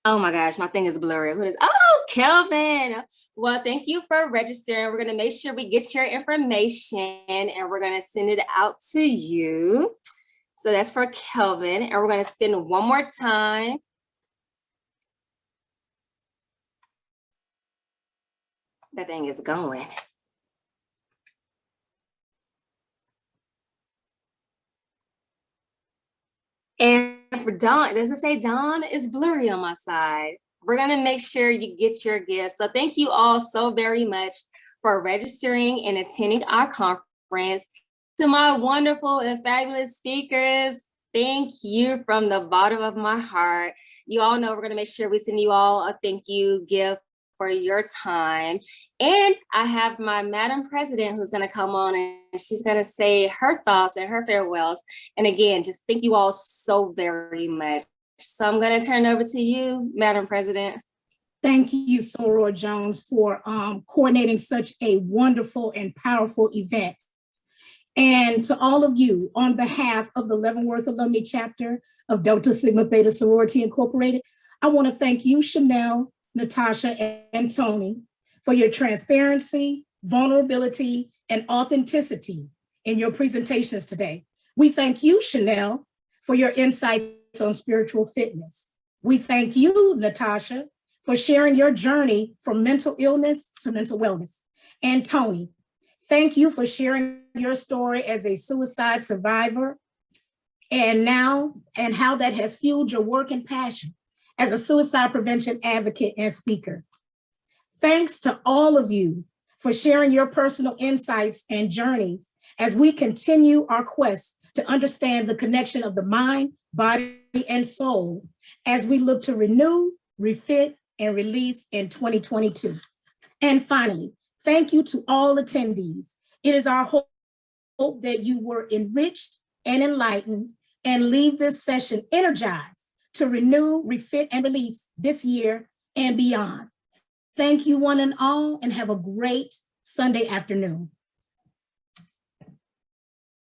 Oh my gosh, my thing is blurry. Who is? Oh, Kelvin. Well, thank you for registering. We're going to make sure we get your information, and we're going to send it out to you. So that's for Kelvin. And we're going to spin one more time. That thing is going. And for Dawn, does it say Dawn? It's blurry on my side. We're going to make sure you get your gifts. So thank you all so very much for registering and attending our conference. To my wonderful and fabulous speakers, thank you from the bottom of my heart. You all know we're going to make sure we send you all a thank you gift for your time. And I have my Madam President who's going to come on, and she's going to say her thoughts and her farewells. And again, just thank you all so very much. So I'm going to turn it over to you, Madam President. Thank you, Soror Jones, for coordinating such a wonderful and powerful event. And to all of you, on behalf of the Leavenworth Alumni Chapter of Delta Sigma Theta Sorority Incorporated, I want to thank you, Chanel, Natasha, and Tony, for your transparency, vulnerability, and authenticity in your presentations today. We thank you, Chanel, for your insights on spiritual fitness. We thank you, Natasha, for sharing your journey from mental illness to mental wellness. And Tony, thank you for sharing your story as a suicide survivor and how that has fueled your work and passion as a suicide prevention advocate and speaker. Thanks to all of you for sharing your personal insights and journeys as we continue our quest to understand the connection of the mind, body, and soul as we look to renew, refit, and release in 2022. And finally, thank you to all attendees. It is our hope that you were enriched and enlightened and leave this session energized to renew, refit, and release this year and beyond. Thank you one and all, and have a great Sunday afternoon.